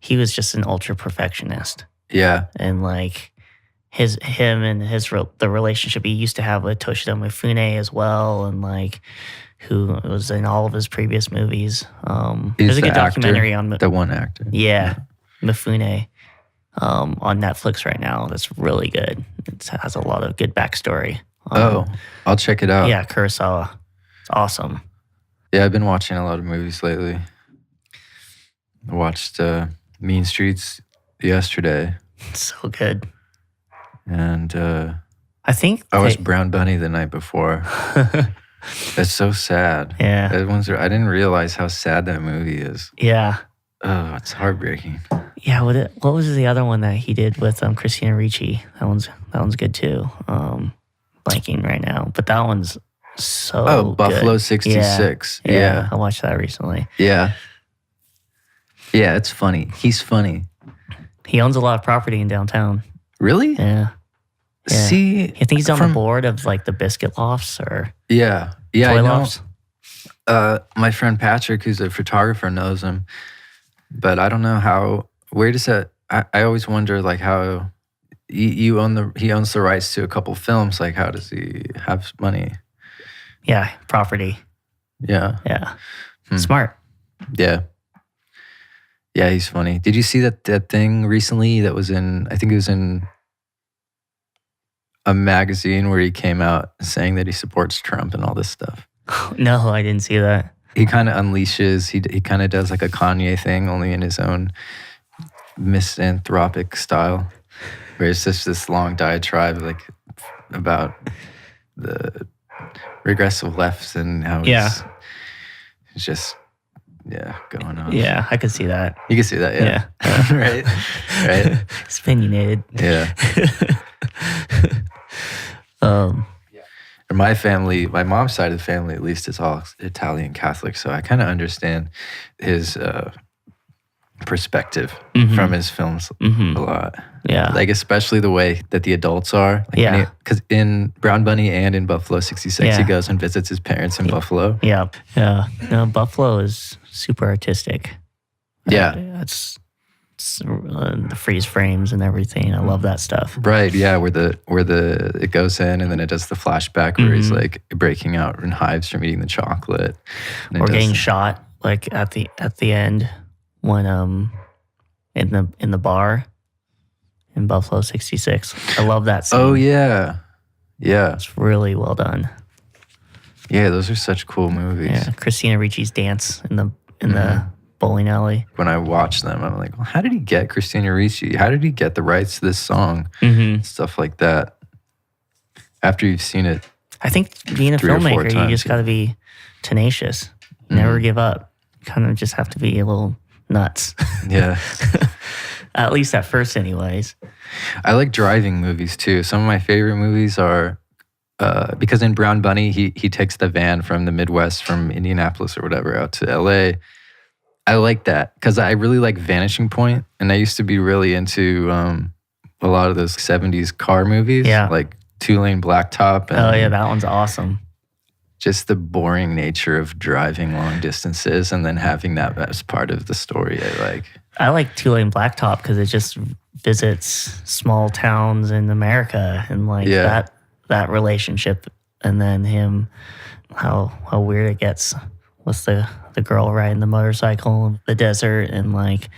[SPEAKER 2] He was just an ultra perfectionist.
[SPEAKER 3] Yeah.
[SPEAKER 2] And like the relationship he used to have with Toshida Mifune as well, and like who was in all of his previous movies. There's a good documentary on
[SPEAKER 3] the one actor.
[SPEAKER 2] Mifune on Netflix right now. That's really good. It has a lot of good backstory.
[SPEAKER 3] I'll check it out.
[SPEAKER 2] Yeah, Kurosawa. It's awesome.
[SPEAKER 3] Yeah, I've been watching a lot of movies lately. I watched Mean Streets yesterday.
[SPEAKER 2] It's so good.
[SPEAKER 3] And
[SPEAKER 2] I think
[SPEAKER 3] I watched Brown Bunny the night before. It's so sad.
[SPEAKER 2] Yeah.
[SPEAKER 3] I didn't realize how sad that movie is.
[SPEAKER 2] Yeah.
[SPEAKER 3] Oh, it's heartbreaking.
[SPEAKER 2] Yeah. What was the other one that he did with Christina Ricci? That one's good too. Blanking right now, but that one's so
[SPEAKER 3] Buffalo
[SPEAKER 2] good.
[SPEAKER 3] 66.
[SPEAKER 2] Yeah. I watched that recently.
[SPEAKER 3] Yeah. Yeah, it's funny. He's funny.
[SPEAKER 2] He owns a lot of property in downtown.
[SPEAKER 3] Really?
[SPEAKER 2] Yeah.
[SPEAKER 3] See,
[SPEAKER 2] I think he's on the board of like the Biscuit Lofts or
[SPEAKER 3] yeah,
[SPEAKER 2] Toy
[SPEAKER 3] I know.
[SPEAKER 2] Lofts.
[SPEAKER 3] My friend Patrick, who's a photographer, knows him, but I don't know how. Where does that? I always wonder like how he owns the rights to a couple films. Like how does he have money?
[SPEAKER 2] Yeah, property.
[SPEAKER 3] Yeah.
[SPEAKER 2] Yeah. Smart.
[SPEAKER 3] Yeah. Yeah, he's funny. Did you see that thing recently that was in, I think it was in a magazine where he came out saying that he supports Trump and all this stuff?
[SPEAKER 2] No, I didn't see that.
[SPEAKER 3] He kind of unleashes, he kind of does like a Kanye thing, only in his own misanthropic style, where it's just this long diatribe like about the regressive left and how it's just going on.
[SPEAKER 2] Yeah, I could see that.
[SPEAKER 3] You can see that, yeah. right.
[SPEAKER 2] It's opinionated.
[SPEAKER 3] Yeah. My family, my mom's side of the family at least, is all Italian Catholic, so I kind of understand his perspective from his films a lot.
[SPEAKER 2] Yeah.
[SPEAKER 3] Like especially the way that the adults are. Like because in Brown Bunny and in Buffalo 66, he goes and visits his parents in Buffalo.
[SPEAKER 2] Yeah. Yeah. No, Buffalo is super artistic.
[SPEAKER 3] Yeah.
[SPEAKER 2] It's the freeze frames and everything. I love that stuff.
[SPEAKER 3] Right. Yeah. Where it goes in and then it does the flashback where he's like breaking out in hives from eating the chocolate.
[SPEAKER 2] Or getting shot like at the end when in the bar in Buffalo 66. I love that scene.
[SPEAKER 3] Oh yeah. Yeah.
[SPEAKER 2] It's really well done.
[SPEAKER 3] Yeah, those are such cool movies.
[SPEAKER 2] Yeah. Christina Ricci's dance in the bowling alley.
[SPEAKER 3] When I watch them, I'm like, well, how did he get Christina Ricci? How did he get the rights to this song? Stuff like that. After you've seen it,
[SPEAKER 2] I think being a filmmaker, you just got to be tenacious. Never give up. Kind of just have to be a little nuts.
[SPEAKER 3] Yeah.
[SPEAKER 2] At least at first, anyways.
[SPEAKER 3] I like driving movies too. Some of my favorite movies are because in Brown Bunny, he takes the van from the Midwest, from Indianapolis or whatever, out to LA. I like that because I really like Vanishing Point, and I used to be really into a lot of those 70s car movies, like Two-Lane Blacktop. And
[SPEAKER 2] oh yeah, that one's awesome.
[SPEAKER 3] Just the boring nature of driving long distances and then having that as part of the story.
[SPEAKER 2] I like Two-Lane Blacktop because it just visits small towns in America and like that relationship, and then him how weird it gets with the girl riding the motorcycle in the desert, and like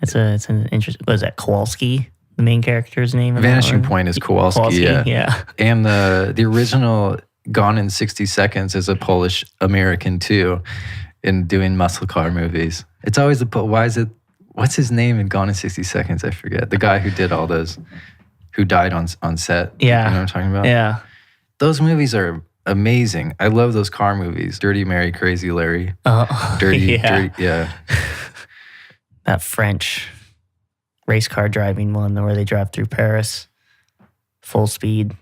[SPEAKER 2] it's an interesting. What is that, Kowalski? The main character's name?
[SPEAKER 3] Vanishing Point is Kowalski.
[SPEAKER 2] Yeah.
[SPEAKER 3] And the original Gone in 60 Seconds is a Polish American too, in doing muscle car movies. It's always what's his name in Gone in 60 Seconds? I forget. The guy who did all those, who died on set.
[SPEAKER 2] Yeah.
[SPEAKER 3] You know what I'm talking about?
[SPEAKER 2] Yeah.
[SPEAKER 3] Those movies are amazing. I love those car movies. Dirty Mary, Crazy Larry. Dirty, yeah.
[SPEAKER 2] That French race car driving one where they drive through Paris full speed.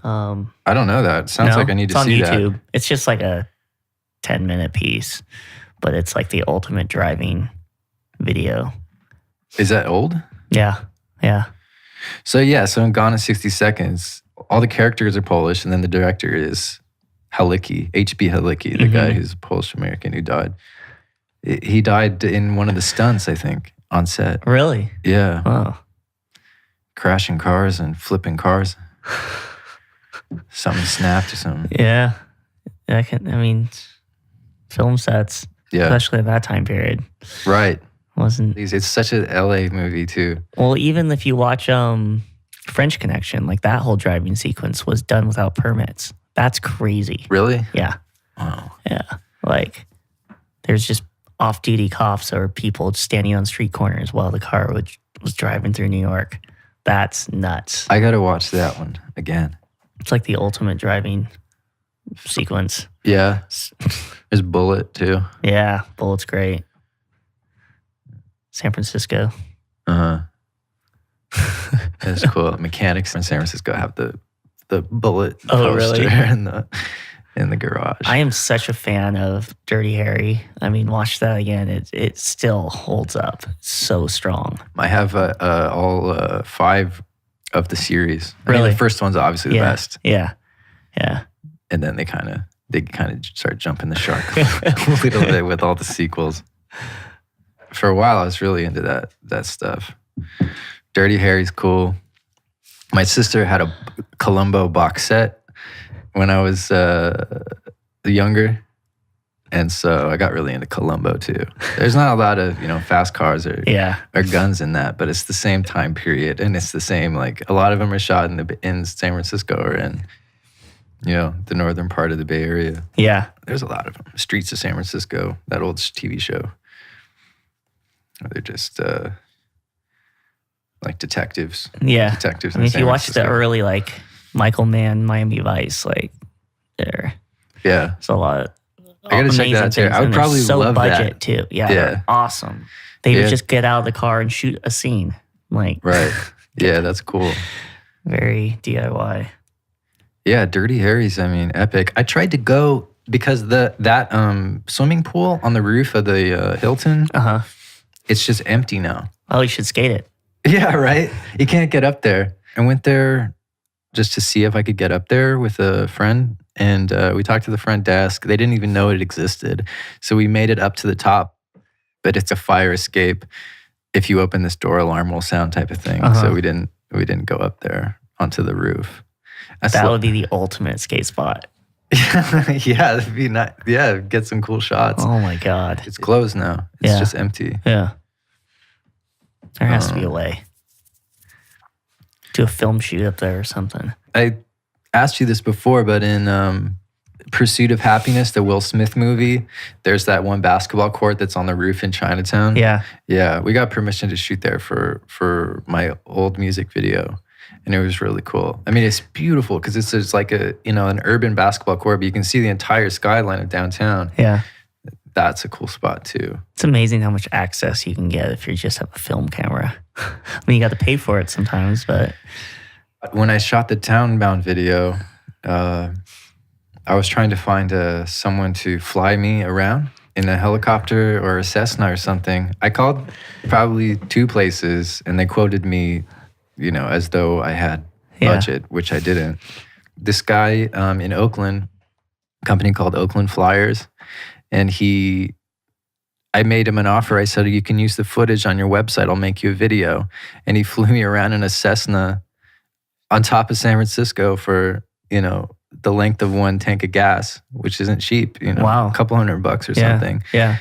[SPEAKER 3] I don't know that. Sounds like I need to see that. It's on YouTube.
[SPEAKER 2] It's just like a 10-minute piece, but it's like the ultimate driving video.
[SPEAKER 3] Is that old?
[SPEAKER 2] Yeah.
[SPEAKER 3] So in Gone in 60 Seconds, all the characters are Polish, and then the director is Halicki, H.B. Halicki, the guy who's a Polish American who died. He died in one of the stunts, I think, on set.
[SPEAKER 2] Really?
[SPEAKER 3] Yeah.
[SPEAKER 2] Wow.
[SPEAKER 3] Crashing cars and flipping cars. Something snapped or something.
[SPEAKER 2] Yeah. Film sets,
[SPEAKER 3] Yeah.
[SPEAKER 2] especially at that time period,
[SPEAKER 3] Right.
[SPEAKER 2] wasn't.
[SPEAKER 3] It's such a LA movie too.
[SPEAKER 2] Well, even if you watch French Connection, like that whole driving sequence was done without permits. That's crazy.
[SPEAKER 3] Really?
[SPEAKER 2] Yeah.
[SPEAKER 3] Wow.
[SPEAKER 2] Yeah. Like there's just off-duty cops or people standing on street corners while the car was driving through New York. That's nuts.
[SPEAKER 3] I gotta watch that one again.
[SPEAKER 2] It's like the ultimate driving sequence.
[SPEAKER 3] Yeah. There's Bullet too.
[SPEAKER 2] Yeah. Bullet's great. San Francisco.
[SPEAKER 3] That's cool. Mechanics in San Francisco have the Bullet
[SPEAKER 2] Oh,
[SPEAKER 3] poster
[SPEAKER 2] really?
[SPEAKER 3] in the garage.
[SPEAKER 2] I am such a fan of Dirty Harry. I mean, watch that again. It still holds up. It's so strong.
[SPEAKER 3] I have all 5 of the series. I mean,
[SPEAKER 2] Really?
[SPEAKER 3] the first one's obviously the best,
[SPEAKER 2] Yeah.
[SPEAKER 3] and then they kind of start jumping the shark a little bit with all the sequels. For a while, I was really into that stuff. Dirty Harry's cool. My sister had a Columbo box set when I was younger, and so I got really into Columbo too. There's not a lot of fast cars or guns in that, but it's the same time period, and it's the same, like, a lot of them are shot in San Francisco or in the northern part of the Bay Area.
[SPEAKER 2] Yeah.
[SPEAKER 3] There's a lot of them. Streets of San Francisco, that old TV show. They're just like detectives.
[SPEAKER 2] Yeah.
[SPEAKER 3] Detectives.
[SPEAKER 2] I mean,
[SPEAKER 3] in
[SPEAKER 2] if
[SPEAKER 3] San
[SPEAKER 2] you watch the
[SPEAKER 3] Francisco.
[SPEAKER 2] early, like, Michael Mann, Miami Vice, like, there's a lot of
[SPEAKER 3] I gotta check that out too. I would probably love
[SPEAKER 2] budget
[SPEAKER 3] that.
[SPEAKER 2] too. Yeah.
[SPEAKER 3] Yeah.
[SPEAKER 2] They're awesome. They would just get out of the car and shoot a scene. Like,
[SPEAKER 3] Right. Yeah, that's cool.
[SPEAKER 2] very DIY.
[SPEAKER 3] Yeah, Dirty Harry's, epic. I tried to go because that swimming pool on the roof of the Hilton, it's just empty now.
[SPEAKER 2] Oh, you should skate it.
[SPEAKER 3] Yeah, right? You can't get up there. I went there just to see if I could get up there with a friend, and we talked to the front desk. They didn't even know it existed. So we made it up to the top, but it's a fire escape. If you open this door, alarm will sound type of thing. So we didn't go up there onto the roof.
[SPEAKER 2] That would be the ultimate skate spot.
[SPEAKER 3] Yeah, that'd be nice. Yeah, get some cool shots.
[SPEAKER 2] Oh my God.
[SPEAKER 3] It's closed now. It's just empty.
[SPEAKER 2] Yeah. There has to be a way. Do a film shoot up there or something.
[SPEAKER 3] I asked you this before, but in Pursuit of Happiness, the Will Smith movie, there's that one basketball court that's on the roof in Chinatown.
[SPEAKER 2] Yeah.
[SPEAKER 3] Yeah, we got permission to shoot there for my old music video. And it was really cool. I mean, it's beautiful because it's just like an urban basketball court, but you can see the entire skyline of downtown.
[SPEAKER 2] Yeah.
[SPEAKER 3] That's a cool spot too.
[SPEAKER 2] It's amazing how much access you can get if you just have a film camera. I mean, you got to pay for it sometimes, but
[SPEAKER 3] when I shot the Townbound video, I was trying to find someone to fly me around in a helicopter or a Cessna or something. I called probably 2 places, and they quoted me, as though I had budget, which I didn't. This guy in Oakland, a company called Oakland Flyers, and I made him an offer. I said, you can use the footage on your website. I'll make you a video. And he flew me around in a Cessna on top of San Francisco for, the length of 1 tank of gas, which isn't cheap,
[SPEAKER 2] Wow.
[SPEAKER 3] a couple $100 or something.
[SPEAKER 2] Yeah.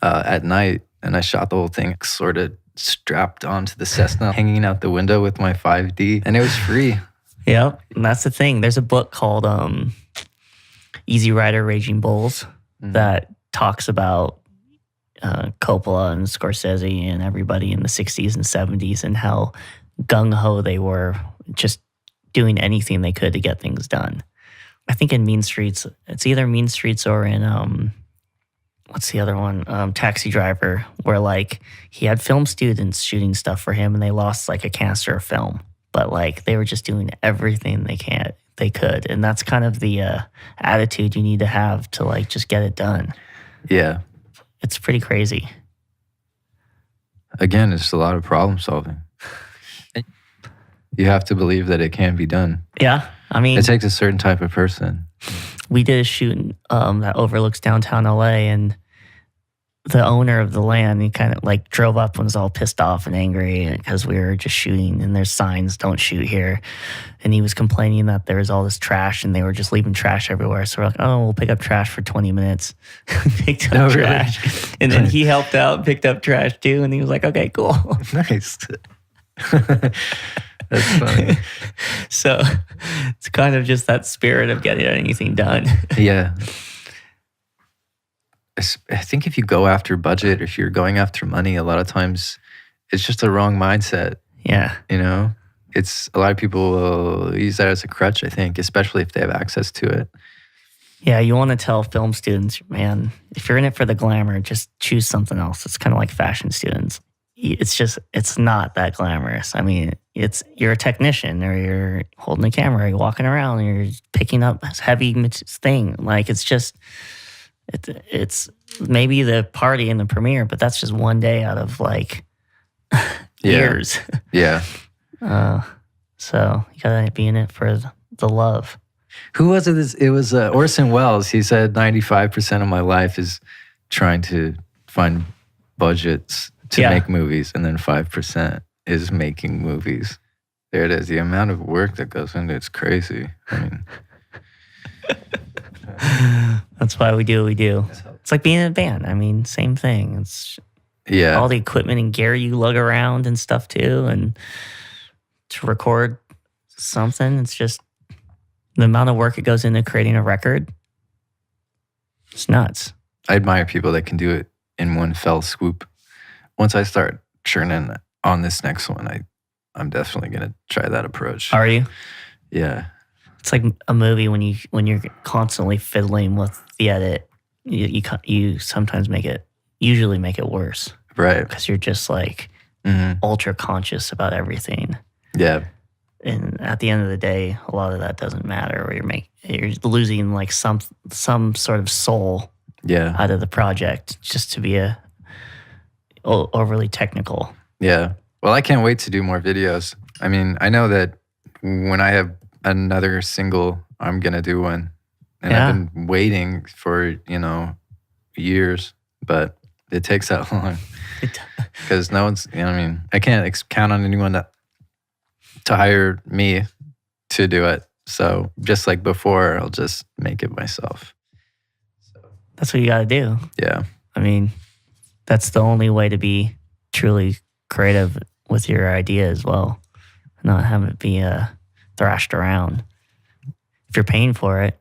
[SPEAKER 3] At night. And I shot the whole thing sort of strapped onto the Cessna, hanging out the window with my 5D. And it was free.
[SPEAKER 2] Yeah. And that's the thing. There's a book called Easy Rider, Raging Bulls that talks about Coppola and Scorsese and everybody in the 60s and 70s and how gung-ho they were, just doing anything they could to get things done. I think in Mean Streets, it's either Mean Streets or in, what's the other one? Taxi Driver, where like he had film students shooting stuff for him and they lost like a canister of film. But like they were just doing everything they could. And that's kind of the attitude you need to have to like just get it done.
[SPEAKER 3] Yeah.
[SPEAKER 2] It's pretty crazy.
[SPEAKER 3] Again, it's a lot of problem solving. You have to believe that it can be done.
[SPEAKER 2] Yeah. I mean,
[SPEAKER 3] It takes a certain type of person.
[SPEAKER 2] we did a shoot that overlooks downtown LA, and the owner of the land, he kind of like drove up and was all pissed off and angry because we were just shooting and there's signs, don't shoot here. And he was complaining that there was all this trash and they were just leaving trash everywhere. So we're like, oh, we'll pick up trash for 20 minutes. Picked up trash. Really? And then he helped out, picked up trash too. And he was like, okay, cool.
[SPEAKER 3] Nice. That's funny.
[SPEAKER 2] So it's kind of just that spirit of getting anything done.
[SPEAKER 3] Yeah. I think if you go after budget, if you're going after money, a lot of times it's just the wrong mindset.
[SPEAKER 2] Yeah.
[SPEAKER 3] You know, it's a lot of people will use that as a crutch, I think, especially if they have access to it.
[SPEAKER 2] Yeah. You want to tell film students, man, if you're in it for the glamour, just choose something else. It's kind of like fashion students. It's not that glamorous. I mean, you're a technician or you're holding a camera, you're walking around, and you're picking up this heavy thing. Like, it's maybe the party and the premiere, but that's just one day out of like years.
[SPEAKER 3] Yeah.
[SPEAKER 2] So you gotta be in it for the love.
[SPEAKER 3] Who was it? It was Orson Welles. He said 95% of my life is trying to find budgets to make movies, and then 5% is making movies. There it is. The amount of work that goes into it's crazy. I mean,
[SPEAKER 2] that's why we do what we do. It's like being in a band. I mean, same thing. It's all the equipment and gear you lug around and stuff too, and to record something, it's just the amount of work it goes into creating a record. It's nuts.
[SPEAKER 3] I admire people that can do it in one fell swoop. Once I start churning on this next one, I'm definitely gonna try that approach.
[SPEAKER 2] Are you?
[SPEAKER 3] Yeah.
[SPEAKER 2] It's like a movie when you're constantly fiddling with the edit. You sometimes usually make it worse,
[SPEAKER 3] right?
[SPEAKER 2] Because you're just like ultra conscious about everything.
[SPEAKER 3] Yeah.
[SPEAKER 2] And at the end of the day, a lot of that doesn't matter. Or you're losing like some sort of soul out of the project just to be overly technical.
[SPEAKER 3] Yeah. Well, I can't wait to do more videos. I mean, I know that when I have another single, I'm going to do one. And I've been waiting for, years, but it takes that long. Because no one's, I can't count on anyone to hire me to do it. So just like before, I'll just make it myself.
[SPEAKER 2] That's what you got to do.
[SPEAKER 3] Yeah.
[SPEAKER 2] I mean, that's the only way to be truly creative with your idea as well. Not have it be thrashed around. If you're paying for it.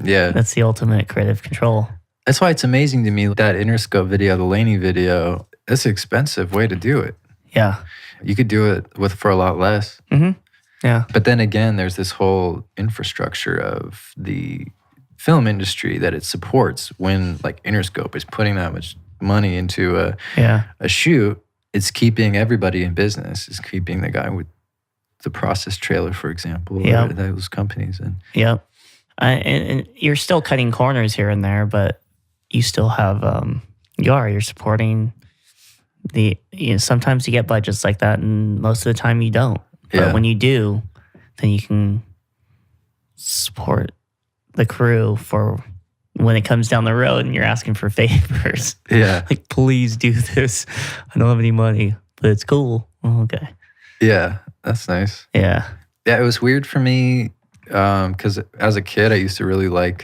[SPEAKER 3] Yeah.
[SPEAKER 2] That's the ultimate creative control.
[SPEAKER 3] That's why it's amazing to me that Interscope video, the Laney video, it's an expensive way to do it.
[SPEAKER 2] Yeah.
[SPEAKER 3] You could do it for a lot less.
[SPEAKER 2] Mm-hmm. Yeah.
[SPEAKER 3] But then again, there's this whole infrastructure of the film industry that it supports when like Interscope is putting that much money into a shoot. It's keeping everybody in business. It's keeping the guy with the process trailer, for example, or those companies.
[SPEAKER 2] Yep. And you're still cutting corners here and there, but you still have, you're supporting sometimes you get budgets like that, and most of the time you don't. But when you do, then you can support the crew for when it comes down the road and you're asking for favors.
[SPEAKER 3] Yeah.
[SPEAKER 2] Like, please do this. I don't have any money, but it's cool. Oh, okay.
[SPEAKER 3] Yeah, that's nice.
[SPEAKER 2] Yeah.
[SPEAKER 3] Yeah, it was weird for me because as a kid, I used to really like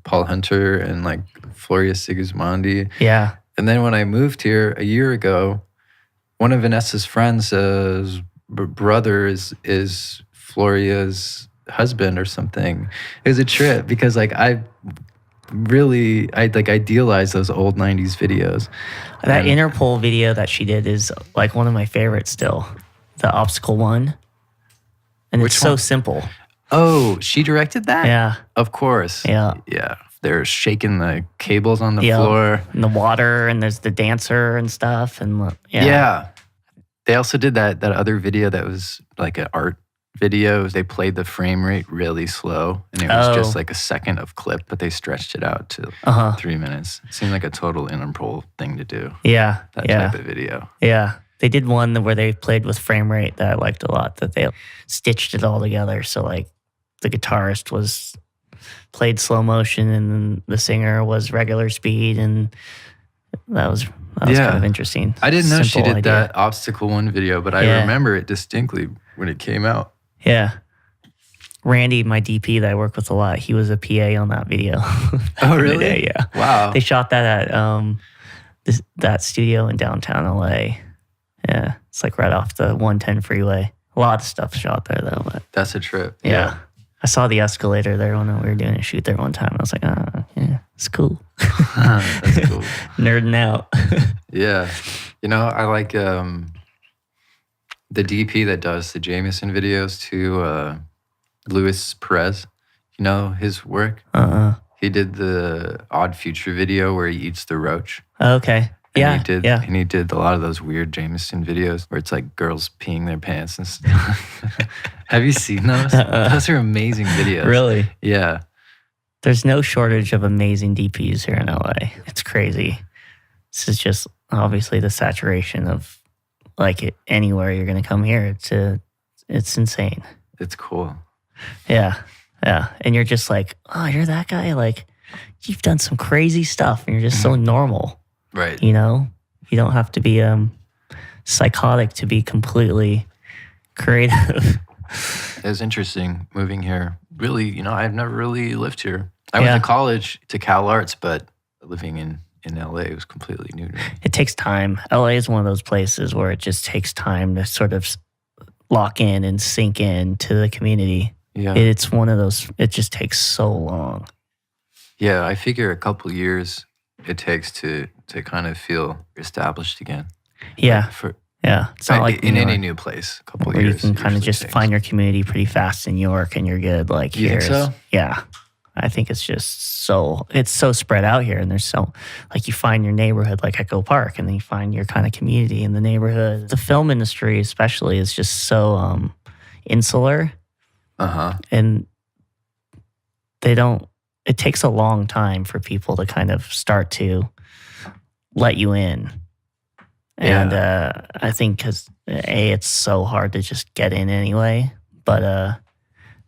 [SPEAKER 3] Paul Hunter and like Floria Sigismondi.
[SPEAKER 2] Yeah.
[SPEAKER 3] And then when I moved here a year ago, one of Vanessa's friends' brother is Floria's husband or something. It was a trip because like I idealized those old 90s videos.
[SPEAKER 2] That Interpol video that she did is like one of my favorites still. The obstacle one. And it's so simple.
[SPEAKER 3] Oh, she directed that?
[SPEAKER 2] Yeah.
[SPEAKER 3] Of course.
[SPEAKER 2] Yeah.
[SPEAKER 3] Yeah. They're shaking the cables on the floor.
[SPEAKER 2] And the water, and there's the dancer and stuff. And
[SPEAKER 3] yeah. They also did that other video that was like an art videos, they played the frame rate really slow, and it was just
[SPEAKER 2] Oh.
[SPEAKER 3] like a second of clip, but they stretched it out to
[SPEAKER 2] Uh-huh.
[SPEAKER 3] 3 minutes. It seemed like a total Interpol thing to do,
[SPEAKER 2] Yeah.
[SPEAKER 3] that
[SPEAKER 2] Yeah.
[SPEAKER 3] type of video.
[SPEAKER 2] Yeah. They did one where they played with frame rate that I liked a lot, that they stitched it all together. So like the guitarist was played slow motion and then the singer was regular speed, and that was
[SPEAKER 3] Yeah.
[SPEAKER 2] kind of interesting.
[SPEAKER 3] I didn't know she
[SPEAKER 2] Simple
[SPEAKER 3] did
[SPEAKER 2] idea.
[SPEAKER 3] that obstacle one video, but I
[SPEAKER 2] Yeah.
[SPEAKER 3] remember it distinctly when it came out.
[SPEAKER 2] Yeah. Randy, my DP that I work with a lot, he was a PA on that video.
[SPEAKER 3] Oh,
[SPEAKER 2] Back in the
[SPEAKER 3] really?
[SPEAKER 2] day, yeah.
[SPEAKER 3] Wow.
[SPEAKER 2] They shot that at that studio in downtown LA. Yeah, it's like right off the 110 freeway. A lot of stuff shot there though. But
[SPEAKER 3] That's a trip.
[SPEAKER 2] yeah. I saw the escalator there when we were doing a shoot there one time. I was like, yeah, it's cool.
[SPEAKER 3] That's cool.
[SPEAKER 2] Nerding out.
[SPEAKER 3] Yeah. You know, I like the DP that does the Jameson videos to Luis Perez. You know his work? He did the Odd Future video where he eats the roach.
[SPEAKER 2] Okay.
[SPEAKER 3] And
[SPEAKER 2] Yeah.
[SPEAKER 3] he did,
[SPEAKER 2] yeah.
[SPEAKER 3] And he did a lot of those weird Jameson videos where it's like girls peeing their pants and stuff. Have you seen those? Those are amazing videos.
[SPEAKER 2] Really?
[SPEAKER 3] Yeah.
[SPEAKER 2] There's no shortage of amazing DPs here in LA. It's crazy. This is just obviously the saturation of like anywhere you're going to come here. It's insane.
[SPEAKER 3] It's cool.
[SPEAKER 2] Yeah. Yeah. And you're just like, oh, you're that guy? Like, you've done some crazy stuff and you're just so normal,
[SPEAKER 3] Right.
[SPEAKER 2] you know? You don't have to be psychotic to be completely creative.
[SPEAKER 3] It was interesting moving here. Really, you know, I've never really lived here. I went
[SPEAKER 2] Yeah.
[SPEAKER 3] to college to Cal Arts, but living in LA was completely new to me.
[SPEAKER 2] It takes time. LA is one of those places where it just takes time to sort of lock in and sink in to the community.
[SPEAKER 3] Yeah.
[SPEAKER 2] It's one of those, it just takes so long.
[SPEAKER 3] Yeah, I figure a couple years it takes to kind of feel established again.
[SPEAKER 2] Yeah.
[SPEAKER 3] For
[SPEAKER 2] Yeah. It's not like
[SPEAKER 3] in
[SPEAKER 2] New
[SPEAKER 3] any
[SPEAKER 2] York,
[SPEAKER 3] new place, a couple
[SPEAKER 2] where you
[SPEAKER 3] years.
[SPEAKER 2] can kind of
[SPEAKER 3] usually
[SPEAKER 2] just
[SPEAKER 3] takes.
[SPEAKER 2] find your community pretty fast in New York and you're good. Like
[SPEAKER 3] You think
[SPEAKER 2] here's-
[SPEAKER 3] so?
[SPEAKER 2] Yeah. I think it's just it's so spread out here, and there's so, like, you find your neighborhood, like Echo Park, and then you find your kind of community in the neighborhood. The film industry, especially, is just so insular, and it takes a long time for people to kind of start to let you in. And I think because it's so hard to just get in anyway, but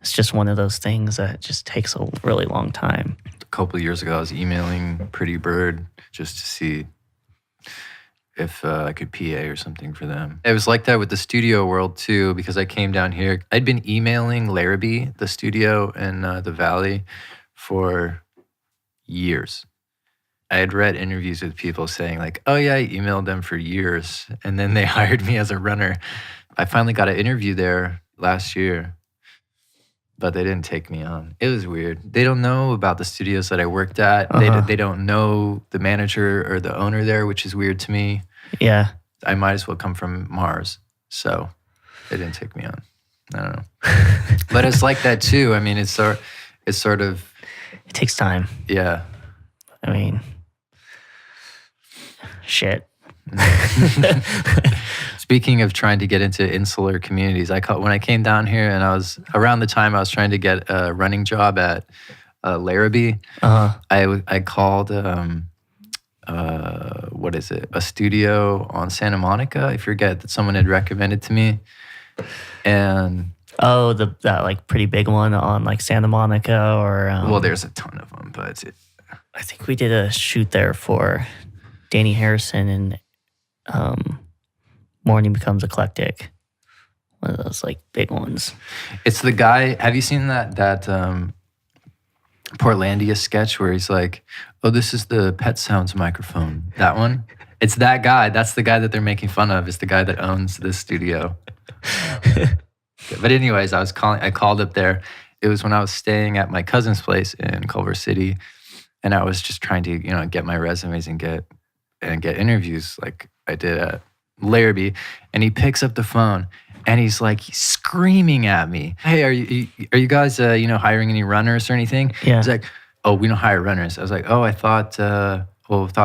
[SPEAKER 2] it's just one of those things that just takes a really long time.
[SPEAKER 3] A couple of years ago, I was emailing Pretty Bird just to see if I could PA or something for them. It was like that with the studio world too, because I came down here. I'd been emailing Larrabee, the studio in the Valley, for years. I had read interviews with people saying like, oh yeah, I emailed them for years. And then they hired me as a runner. I finally got an interview there last year, but they didn't take me on. It was weird. They don't know about the studios that I worked at. They don't know the manager or the owner there, which is weird to me.
[SPEAKER 2] Yeah.
[SPEAKER 3] I might as well come from Mars. So they didn't take me on. I don't know. But it's like that too. I mean, it's sort of,
[SPEAKER 2] It takes time.
[SPEAKER 3] yeah.
[SPEAKER 2] I mean, shit.
[SPEAKER 3] Speaking of trying to get into insular communities, when I came down here and I was around the time I was trying to get a running job at Larrabee, I called what is it? A studio on Santa Monica. I forget that someone had recommended to me, and
[SPEAKER 2] Oh, that like pretty big one on like Santa Monica or
[SPEAKER 3] well, there's a ton of them, but
[SPEAKER 2] I think we did a shoot there for Danny Harrison and Morning Becomes Eclectic. One of those like big ones.
[SPEAKER 3] it's the guy. Have you seen that Portlandia sketch where he's like, "Oh, this is the Pet Sounds microphone." That one. It's that guy. That's the guy that they're making fun of. It's the guy that owns this studio. But anyways, I called up there. It was when I was staying at my cousin's place in Culver City, and I was just trying to, get my resumes and get interviews like I did at Larrabee. And he picks up the phone and he's like screaming at me, "Hey, are you guys hiring any runners or anything?"
[SPEAKER 2] Yeah.
[SPEAKER 3] He's like, "Oh, we don't hire runners." I was like, "Oh, I thought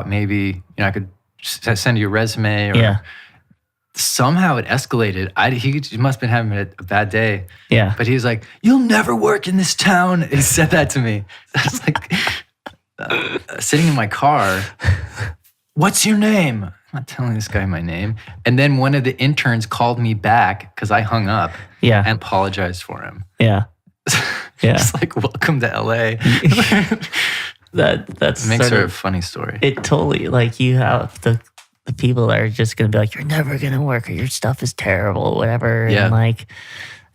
[SPEAKER 3] maybe I could send you a resume or."
[SPEAKER 2] Yeah.
[SPEAKER 3] somehow it escalated. He must have been having a bad day.
[SPEAKER 2] Yeah.
[SPEAKER 3] But he was like, "You'll never work in this town." He said that to me. I was like, sitting in my car. "What's your name?" I'm not telling this guy my name. And then one of the interns called me back because I hung up.
[SPEAKER 2] Yeah.
[SPEAKER 3] And apologized for him.
[SPEAKER 2] Yeah. Yeah.
[SPEAKER 3] It's like, welcome to LA.
[SPEAKER 2] That's
[SPEAKER 3] It makes
[SPEAKER 2] sort
[SPEAKER 3] her a
[SPEAKER 2] of,
[SPEAKER 3] funny story.
[SPEAKER 2] it totally, like, you have the people that are just gonna be like, you're never gonna work, or your stuff is terrible, whatever.
[SPEAKER 3] Yeah.
[SPEAKER 2] And like,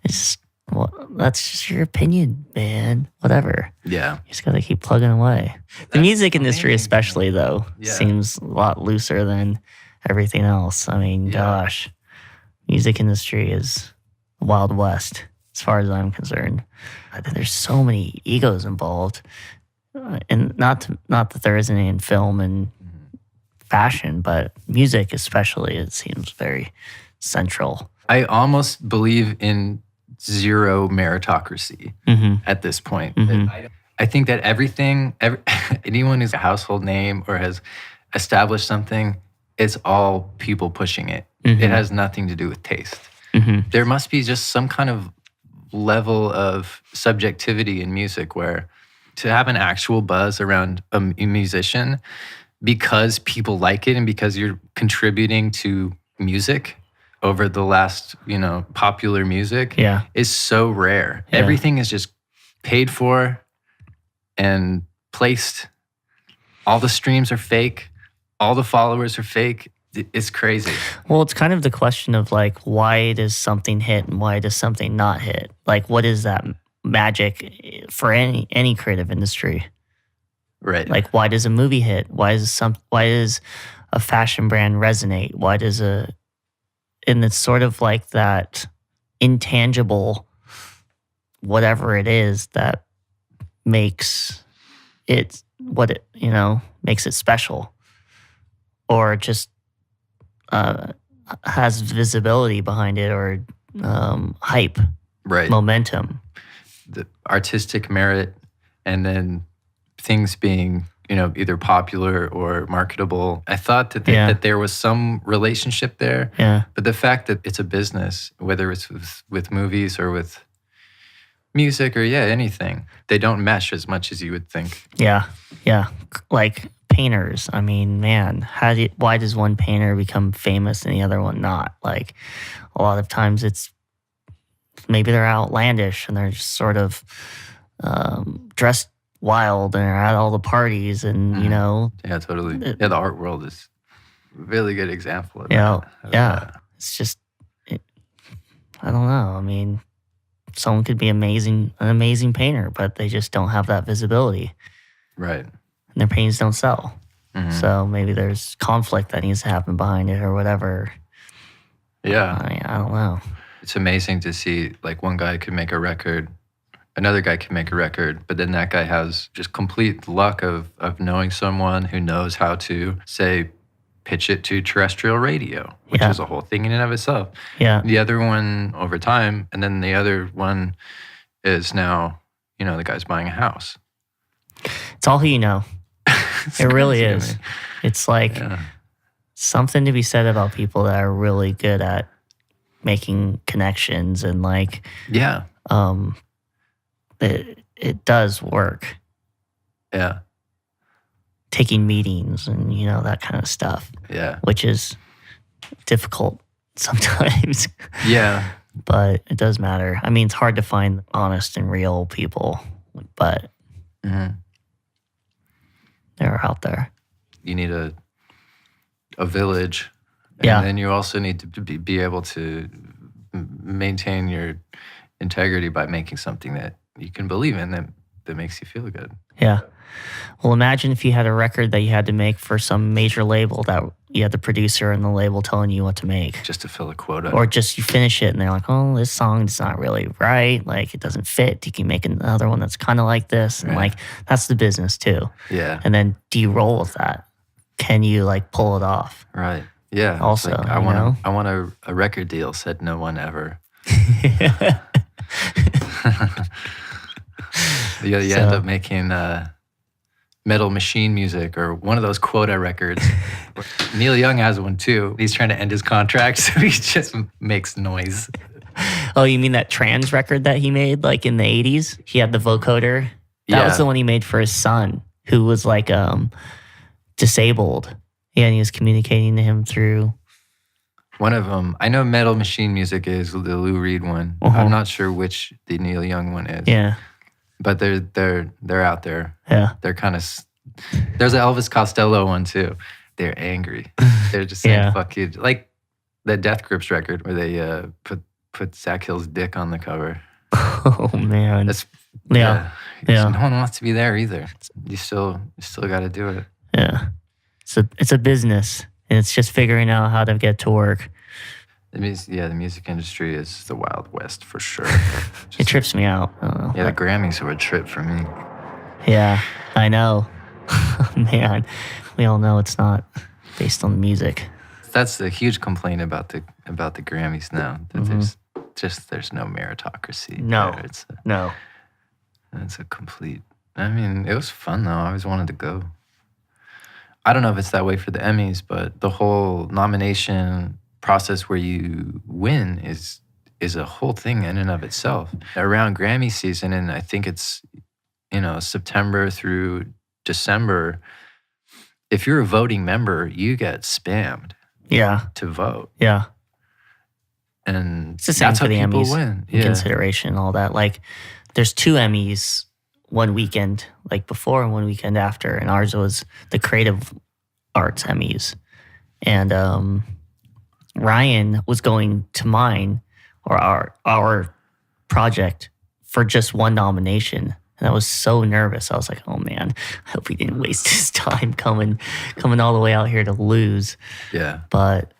[SPEAKER 2] it's well, that's just your opinion, man. Whatever.
[SPEAKER 3] Yeah.
[SPEAKER 2] You just gotta keep plugging away. The music industry,
[SPEAKER 3] amazing.
[SPEAKER 2] especially though,
[SPEAKER 3] Yeah.
[SPEAKER 2] seems a lot looser than everything else. I mean,
[SPEAKER 3] Yeah.
[SPEAKER 2] gosh, music industry is Wild West as far as I'm concerned. There's so many egos involved, and not that there isn't any in film and fashion, but music especially, it seems very central.
[SPEAKER 3] I almost believe in zero meritocracy
[SPEAKER 2] Mm-hmm.
[SPEAKER 3] at this point.
[SPEAKER 2] Mhm.
[SPEAKER 3] I think that anyone who's a household name or has established something, it's all people pushing it.
[SPEAKER 2] Mhm.
[SPEAKER 3] It has nothing to do with taste.
[SPEAKER 2] Mm-hmm.
[SPEAKER 3] There must be just some kind of level of subjectivity in music where to have an actual buzz around a musician because people like it and because you're contributing to music over the last, popular music
[SPEAKER 2] Yeah.
[SPEAKER 3] is so rare.
[SPEAKER 2] Yeah.
[SPEAKER 3] Everything is just paid for and placed. All the streams are fake. All the followers are fake. It's crazy.
[SPEAKER 2] Well, it's kind of the question of like, why does something hit and why does something not hit? Like, what is that magic for any creative industry?
[SPEAKER 3] Right.
[SPEAKER 2] Like, why does a movie hit? Why does a fashion brand resonate? And it's sort of like that intangible, whatever it is that makes it makes it special, or just has visibility behind it, or hype,
[SPEAKER 3] right.
[SPEAKER 2] momentum.
[SPEAKER 3] The artistic merit, and then things being, either popular or marketable. I thought that that there was some relationship there.
[SPEAKER 2] Yeah.
[SPEAKER 3] But the fact that it's a business, whether it's with movies or with music or anything, they don't mesh as much as you would think.
[SPEAKER 2] Yeah. Yeah. Like painters. I mean, man, why does one painter become famous and the other one not? Like, a lot of times it's maybe they're outlandish and they're just sort of dressed wild and they're at all the parties and,
[SPEAKER 3] Yeah, totally. The art world is a really good example of
[SPEAKER 2] Yeah,
[SPEAKER 3] that.
[SPEAKER 2] yeah. It's just, I don't know. I mean, someone could be an amazing painter, but they just don't have that visibility,
[SPEAKER 3] Right.
[SPEAKER 2] and their paintings don't sell.
[SPEAKER 3] Mhm.
[SPEAKER 2] So maybe there's conflict that needs to happen behind it or whatever.
[SPEAKER 3] Yeah.
[SPEAKER 2] I don't know.
[SPEAKER 3] It's amazing to see, like, one guy could make a record, another guy can make a record, but then that guy has just complete luck of knowing someone who knows how to, say, pitch it to terrestrial radio, which
[SPEAKER 2] Yeah.
[SPEAKER 3] is a whole thing in and of itself.
[SPEAKER 2] Yeah.
[SPEAKER 3] The other one over time, and then the other one is now, the guy's buying a house.
[SPEAKER 2] It's all who you know.
[SPEAKER 3] It's
[SPEAKER 2] It really
[SPEAKER 3] crazy to
[SPEAKER 2] is.
[SPEAKER 3] me.
[SPEAKER 2] It's like
[SPEAKER 3] Yeah.
[SPEAKER 2] something to be said about people that are really good at making connections, and like,
[SPEAKER 3] Yeah.
[SPEAKER 2] it does work.
[SPEAKER 3] Yeah.
[SPEAKER 2] Taking meetings and that kind of stuff,
[SPEAKER 3] Yeah.
[SPEAKER 2] which is difficult sometimes,
[SPEAKER 3] Yeah.
[SPEAKER 2] but it does matter. I mean, it's hard to find honest and real people, but
[SPEAKER 3] hmm
[SPEAKER 2] they're out there.
[SPEAKER 3] You need a village. And
[SPEAKER 2] Yeah.
[SPEAKER 3] then you also need to be able to maintain your integrity by making something that you can believe in that makes you feel good.
[SPEAKER 2] Yeah. Well, imagine if you had a record that you had to make for some major label that you had the producer and the label telling you what to make.
[SPEAKER 3] Just to fill a quota.
[SPEAKER 2] Or just you finish it and they're like, oh, this song's not really right. Like, it doesn't fit. You can make another one that's kind of like this. And
[SPEAKER 3] Right.
[SPEAKER 2] like, that's the business too.
[SPEAKER 3] Yeah.
[SPEAKER 2] And then do you roll with that? Can you like pull it off?
[SPEAKER 3] Right. Yeah. It's
[SPEAKER 2] Also,
[SPEAKER 3] like, I want a record deal, said no one ever. You end
[SPEAKER 2] So-
[SPEAKER 3] up making Metal Machine Music or one of those Quota records. Neil Young has one too. He's trying to end his contract, so he just makes noise.
[SPEAKER 2] Oh, you mean that trans record that he made like in the 80s? He had the vocoder. That was the one he made for his son, who was like disabled. Yeah, and he was communicating to him through.
[SPEAKER 3] One of them, I know Metal Machine Music is the Lou Reed one. I'm not sure which the Neil Young one is.
[SPEAKER 2] Yeah.
[SPEAKER 3] But they're out there.
[SPEAKER 2] Yeah.
[SPEAKER 3] They're kind of. There's an Elvis Costello one too. They're angry. They're just saying "fuck you," like the Death Grips record where they put Zach Hill's dick on the cover.
[SPEAKER 2] Oh man.
[SPEAKER 3] That's
[SPEAKER 2] yeah.
[SPEAKER 3] No one wants to be there either. You still got to do it.
[SPEAKER 2] Yeah. It's a business, and it's just figuring out how to get to work.
[SPEAKER 3] The music industry is the Wild West for sure.
[SPEAKER 2] It trips me out. I don't know.
[SPEAKER 3] Yeah, the Grammys were a trip for me.
[SPEAKER 2] Yeah, I know. Man, we all know it's not based on the music.
[SPEAKER 3] That's the huge complaint about the Grammys now. That there's no meritocracy.
[SPEAKER 2] No,
[SPEAKER 3] there. It's a complete. I mean, it was fun though. I always wanted to go. I don't know if it's that way for the Emmys, but the whole nomination process where you win is a whole thing in and of itself. Around Grammy season, and I think it's September through December, if you're a voting member, you get spammed.
[SPEAKER 2] Yeah.
[SPEAKER 3] To vote.
[SPEAKER 2] Yeah.
[SPEAKER 3] And
[SPEAKER 2] it's the same
[SPEAKER 3] that's
[SPEAKER 2] for
[SPEAKER 3] how
[SPEAKER 2] the
[SPEAKER 3] people
[SPEAKER 2] Emmys
[SPEAKER 3] win.
[SPEAKER 2] in consideration and all that. Like, there's 2 Emmys one weekend, like before and one weekend after, and ours was the Creative Arts Emmys. And Ryan was going to mine or our project for just one nomination. And I was so nervous. I was like, oh man, I hope he didn't waste his time coming all the way out here to lose.
[SPEAKER 3] Yeah.
[SPEAKER 2] But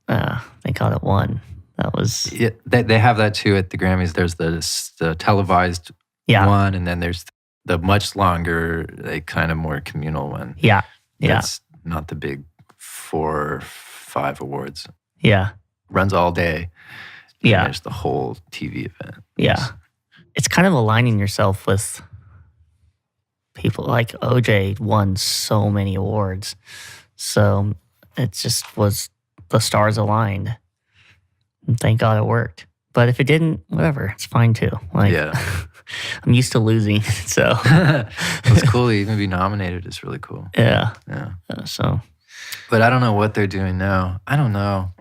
[SPEAKER 2] thank God it won. That was...
[SPEAKER 3] Yeah, they have that too at the Grammys. There's the televised one, and then there's the much longer, like kind of more communal one.
[SPEAKER 2] Yeah. Yeah.
[SPEAKER 3] That's not the big 4 or 5 awards.
[SPEAKER 2] Yeah.
[SPEAKER 3] Runs all day.
[SPEAKER 2] Yeah.
[SPEAKER 3] There's the whole TV event.
[SPEAKER 2] Yeah. It's kind of aligning yourself with people. Like OJ won so many awards. So it just was the stars aligned. And thank God it worked. But if it didn't, whatever, it's fine too. Like, I'm used to losing, so.
[SPEAKER 3] It's cool to even be nominated. It's really cool.
[SPEAKER 2] Yeah.
[SPEAKER 3] Yeah.
[SPEAKER 2] So.
[SPEAKER 3] But I don't know what they're doing now. I don't know.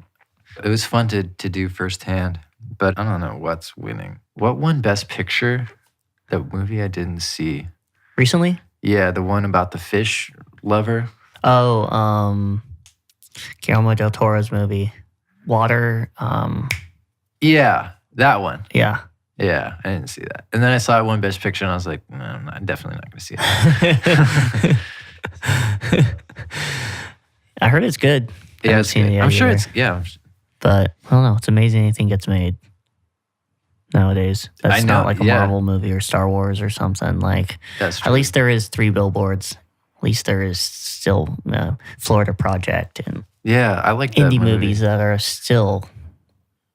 [SPEAKER 3] It was fun to do firsthand, but I don't know what's winning. What won Best Picture? That movie I didn't see.
[SPEAKER 2] Recently?
[SPEAKER 3] Yeah, the one about the fish lover.
[SPEAKER 2] Oh, Guillermo del Toro's movie. Water.
[SPEAKER 3] Yeah, that one.
[SPEAKER 2] Yeah.
[SPEAKER 3] Yeah, I didn't see that. And then I saw it won Best Picture, and I was like, no, I'm definitely not going to see it.
[SPEAKER 2] I heard it's good.
[SPEAKER 3] Yeah, it's good. I'm sure it's, yeah.
[SPEAKER 2] But I don't know. It's amazing anything gets made nowadays. That's not like a Marvel movie or Star Wars or something. Like,
[SPEAKER 3] that's true.
[SPEAKER 2] At least there is 3 billboards. At least there is still Florida Project and
[SPEAKER 3] I like that
[SPEAKER 2] indie
[SPEAKER 3] movie.
[SPEAKER 2] movies that are still,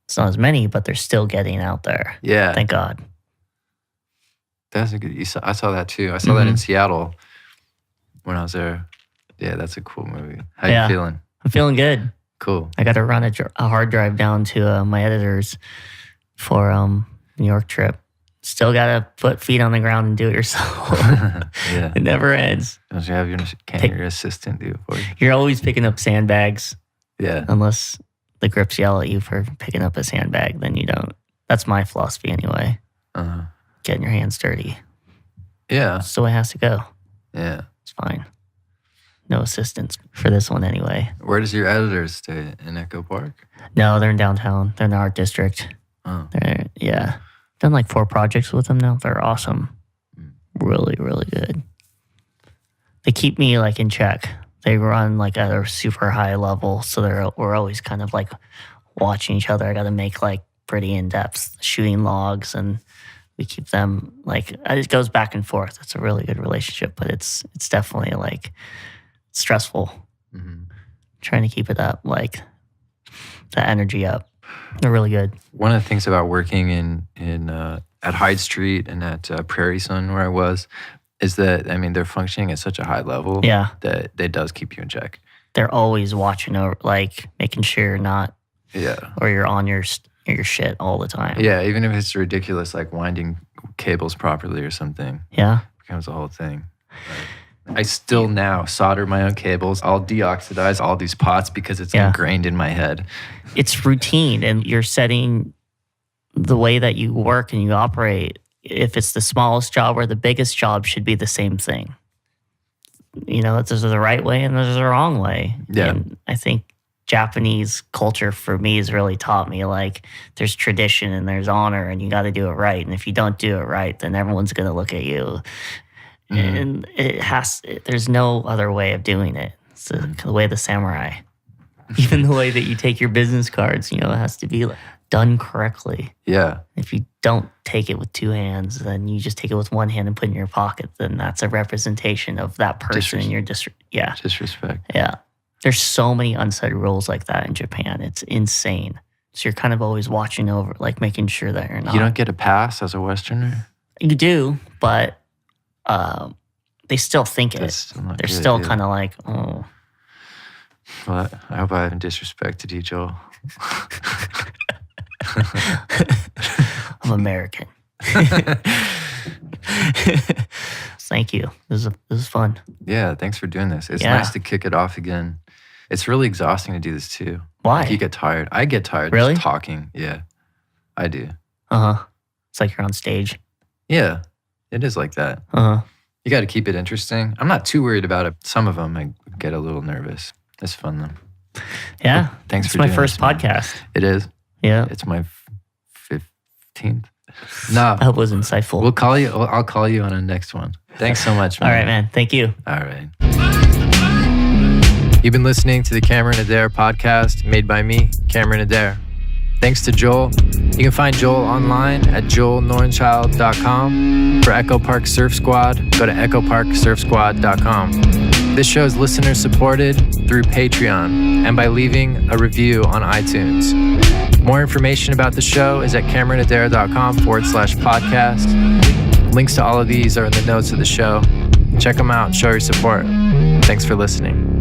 [SPEAKER 2] it's not as many, but they're still getting out there.
[SPEAKER 3] Yeah.
[SPEAKER 2] Thank God.
[SPEAKER 3] That's a good, I saw that too. I saw that in Seattle when I was there. Yeah, that's a cool movie. How you feeling?
[SPEAKER 2] I'm feeling good.
[SPEAKER 3] Cool.
[SPEAKER 2] I got to run a hard drive down to my editors for New York trip. Still got to put feet on the ground and do it yourself.
[SPEAKER 3] Yeah.
[SPEAKER 2] It never ends.
[SPEAKER 3] Don't you have your assistant do it for you?
[SPEAKER 2] You're always picking up sandbags.
[SPEAKER 3] Yeah.
[SPEAKER 2] Unless the grips yell at you for picking up a sandbag, then you don't. That's my philosophy anyway. Getting your hands dirty.
[SPEAKER 3] Yeah.
[SPEAKER 2] That's the way it has to go.
[SPEAKER 3] Yeah.
[SPEAKER 2] It's fine. No assistance for this one anyway.
[SPEAKER 3] Where does your editors stay? In Echo Park?
[SPEAKER 2] No, they're in downtown. They're in the art district.
[SPEAKER 3] Oh.
[SPEAKER 2] Done like 4 projects with them now. They're awesome. Really, really good. They keep me like in check. They run like at a super high level. So we're always kind of like watching each other. I got to make like pretty in-depth shooting logs, and we keep them like, it goes back and forth. It's a really good relationship, but it's definitely like stressful. Trying to keep it up, like the energy up. They're really good.
[SPEAKER 3] One of the things about working in at Hyde Street and at Prairie Sun where I was, is that, I mean, they're functioning at such a high level
[SPEAKER 2] Yeah.
[SPEAKER 3] that it does keep you in check.
[SPEAKER 2] They're always watching over, like making sure you're not,
[SPEAKER 3] Yeah.
[SPEAKER 2] or you're on your shit all the time.
[SPEAKER 3] Yeah, even if it's ridiculous, like winding cables properly or something,
[SPEAKER 2] Yeah.
[SPEAKER 3] becomes a whole thing. I still now solder my own cables. I'll deoxidize all these pots because it's ingrained in my head.
[SPEAKER 2] It's routine, and you're setting the way that you work and you operate. If it's the smallest job or the biggest job, should be the same thing. You know, there's the right way and there's the wrong way.
[SPEAKER 3] Yeah.
[SPEAKER 2] And I think Japanese culture for me has really taught me, like, there's tradition and there's honor, and you got to do it right. And if you don't do it right, then everyone's going to look at you. And there's no other way of doing it. It's the way of the samurai. Even the way that you take your business cards, you know, it has to be done correctly.
[SPEAKER 3] Yeah.
[SPEAKER 2] If you don't take it with two hands, then you just take it with one hand and put it in your pocket, then that's a representation of that person in your district. Yeah.
[SPEAKER 3] Disrespect.
[SPEAKER 2] Yeah. There's so many unsaid rules like that in Japan. It's insane. So you're kind of always watching over, like making sure that you're not.
[SPEAKER 3] You don't get a pass as a Westerner?
[SPEAKER 2] You do, but they still think
[SPEAKER 3] That's
[SPEAKER 2] it.
[SPEAKER 3] still not
[SPEAKER 2] They're
[SPEAKER 3] good,
[SPEAKER 2] still
[SPEAKER 3] yeah.
[SPEAKER 2] kind of like, oh.
[SPEAKER 3] Well, I hope I haven't disrespected you, Joel.
[SPEAKER 2] I'm American. Thank you. This was fun.
[SPEAKER 3] Yeah, thanks for doing this. It's
[SPEAKER 2] Yeah.
[SPEAKER 3] nice to kick it off again. It's really exhausting to do this too.
[SPEAKER 2] Why?
[SPEAKER 3] Like you get tired. I get tired
[SPEAKER 2] Really?
[SPEAKER 3] just talking. Yeah, I do.
[SPEAKER 2] It's like you're on stage.
[SPEAKER 3] Yeah, it is like that. You got to keep it interesting. I'm not too worried about it. Some of them I get a little nervous. It's fun though.
[SPEAKER 2] Yeah.
[SPEAKER 3] Thanks
[SPEAKER 2] It's
[SPEAKER 3] for
[SPEAKER 2] my
[SPEAKER 3] doing
[SPEAKER 2] first
[SPEAKER 3] this, man.
[SPEAKER 2] podcast.
[SPEAKER 3] It is.
[SPEAKER 2] Yeah.
[SPEAKER 3] It's my 15th. No,
[SPEAKER 2] I hope it was insightful.
[SPEAKER 3] we'll call you. I'll call you on the next one. Thanks so much, man.
[SPEAKER 2] All right, man. Thank you.
[SPEAKER 3] All right.
[SPEAKER 1] You've been listening to the Cameron Adair podcast made by me, Cameron Adair. Thanks to Joel. You can find Joel online at joelknoernschild.com. For Echo Park Surf Squad, go to echoparksurfsquad.com. This show is listener supported through Patreon and by leaving a review on iTunes. More information about the show is at cameronadair.com/podcast. Links to all of these are in the notes of the show. Check them out, show your support. Thanks for listening.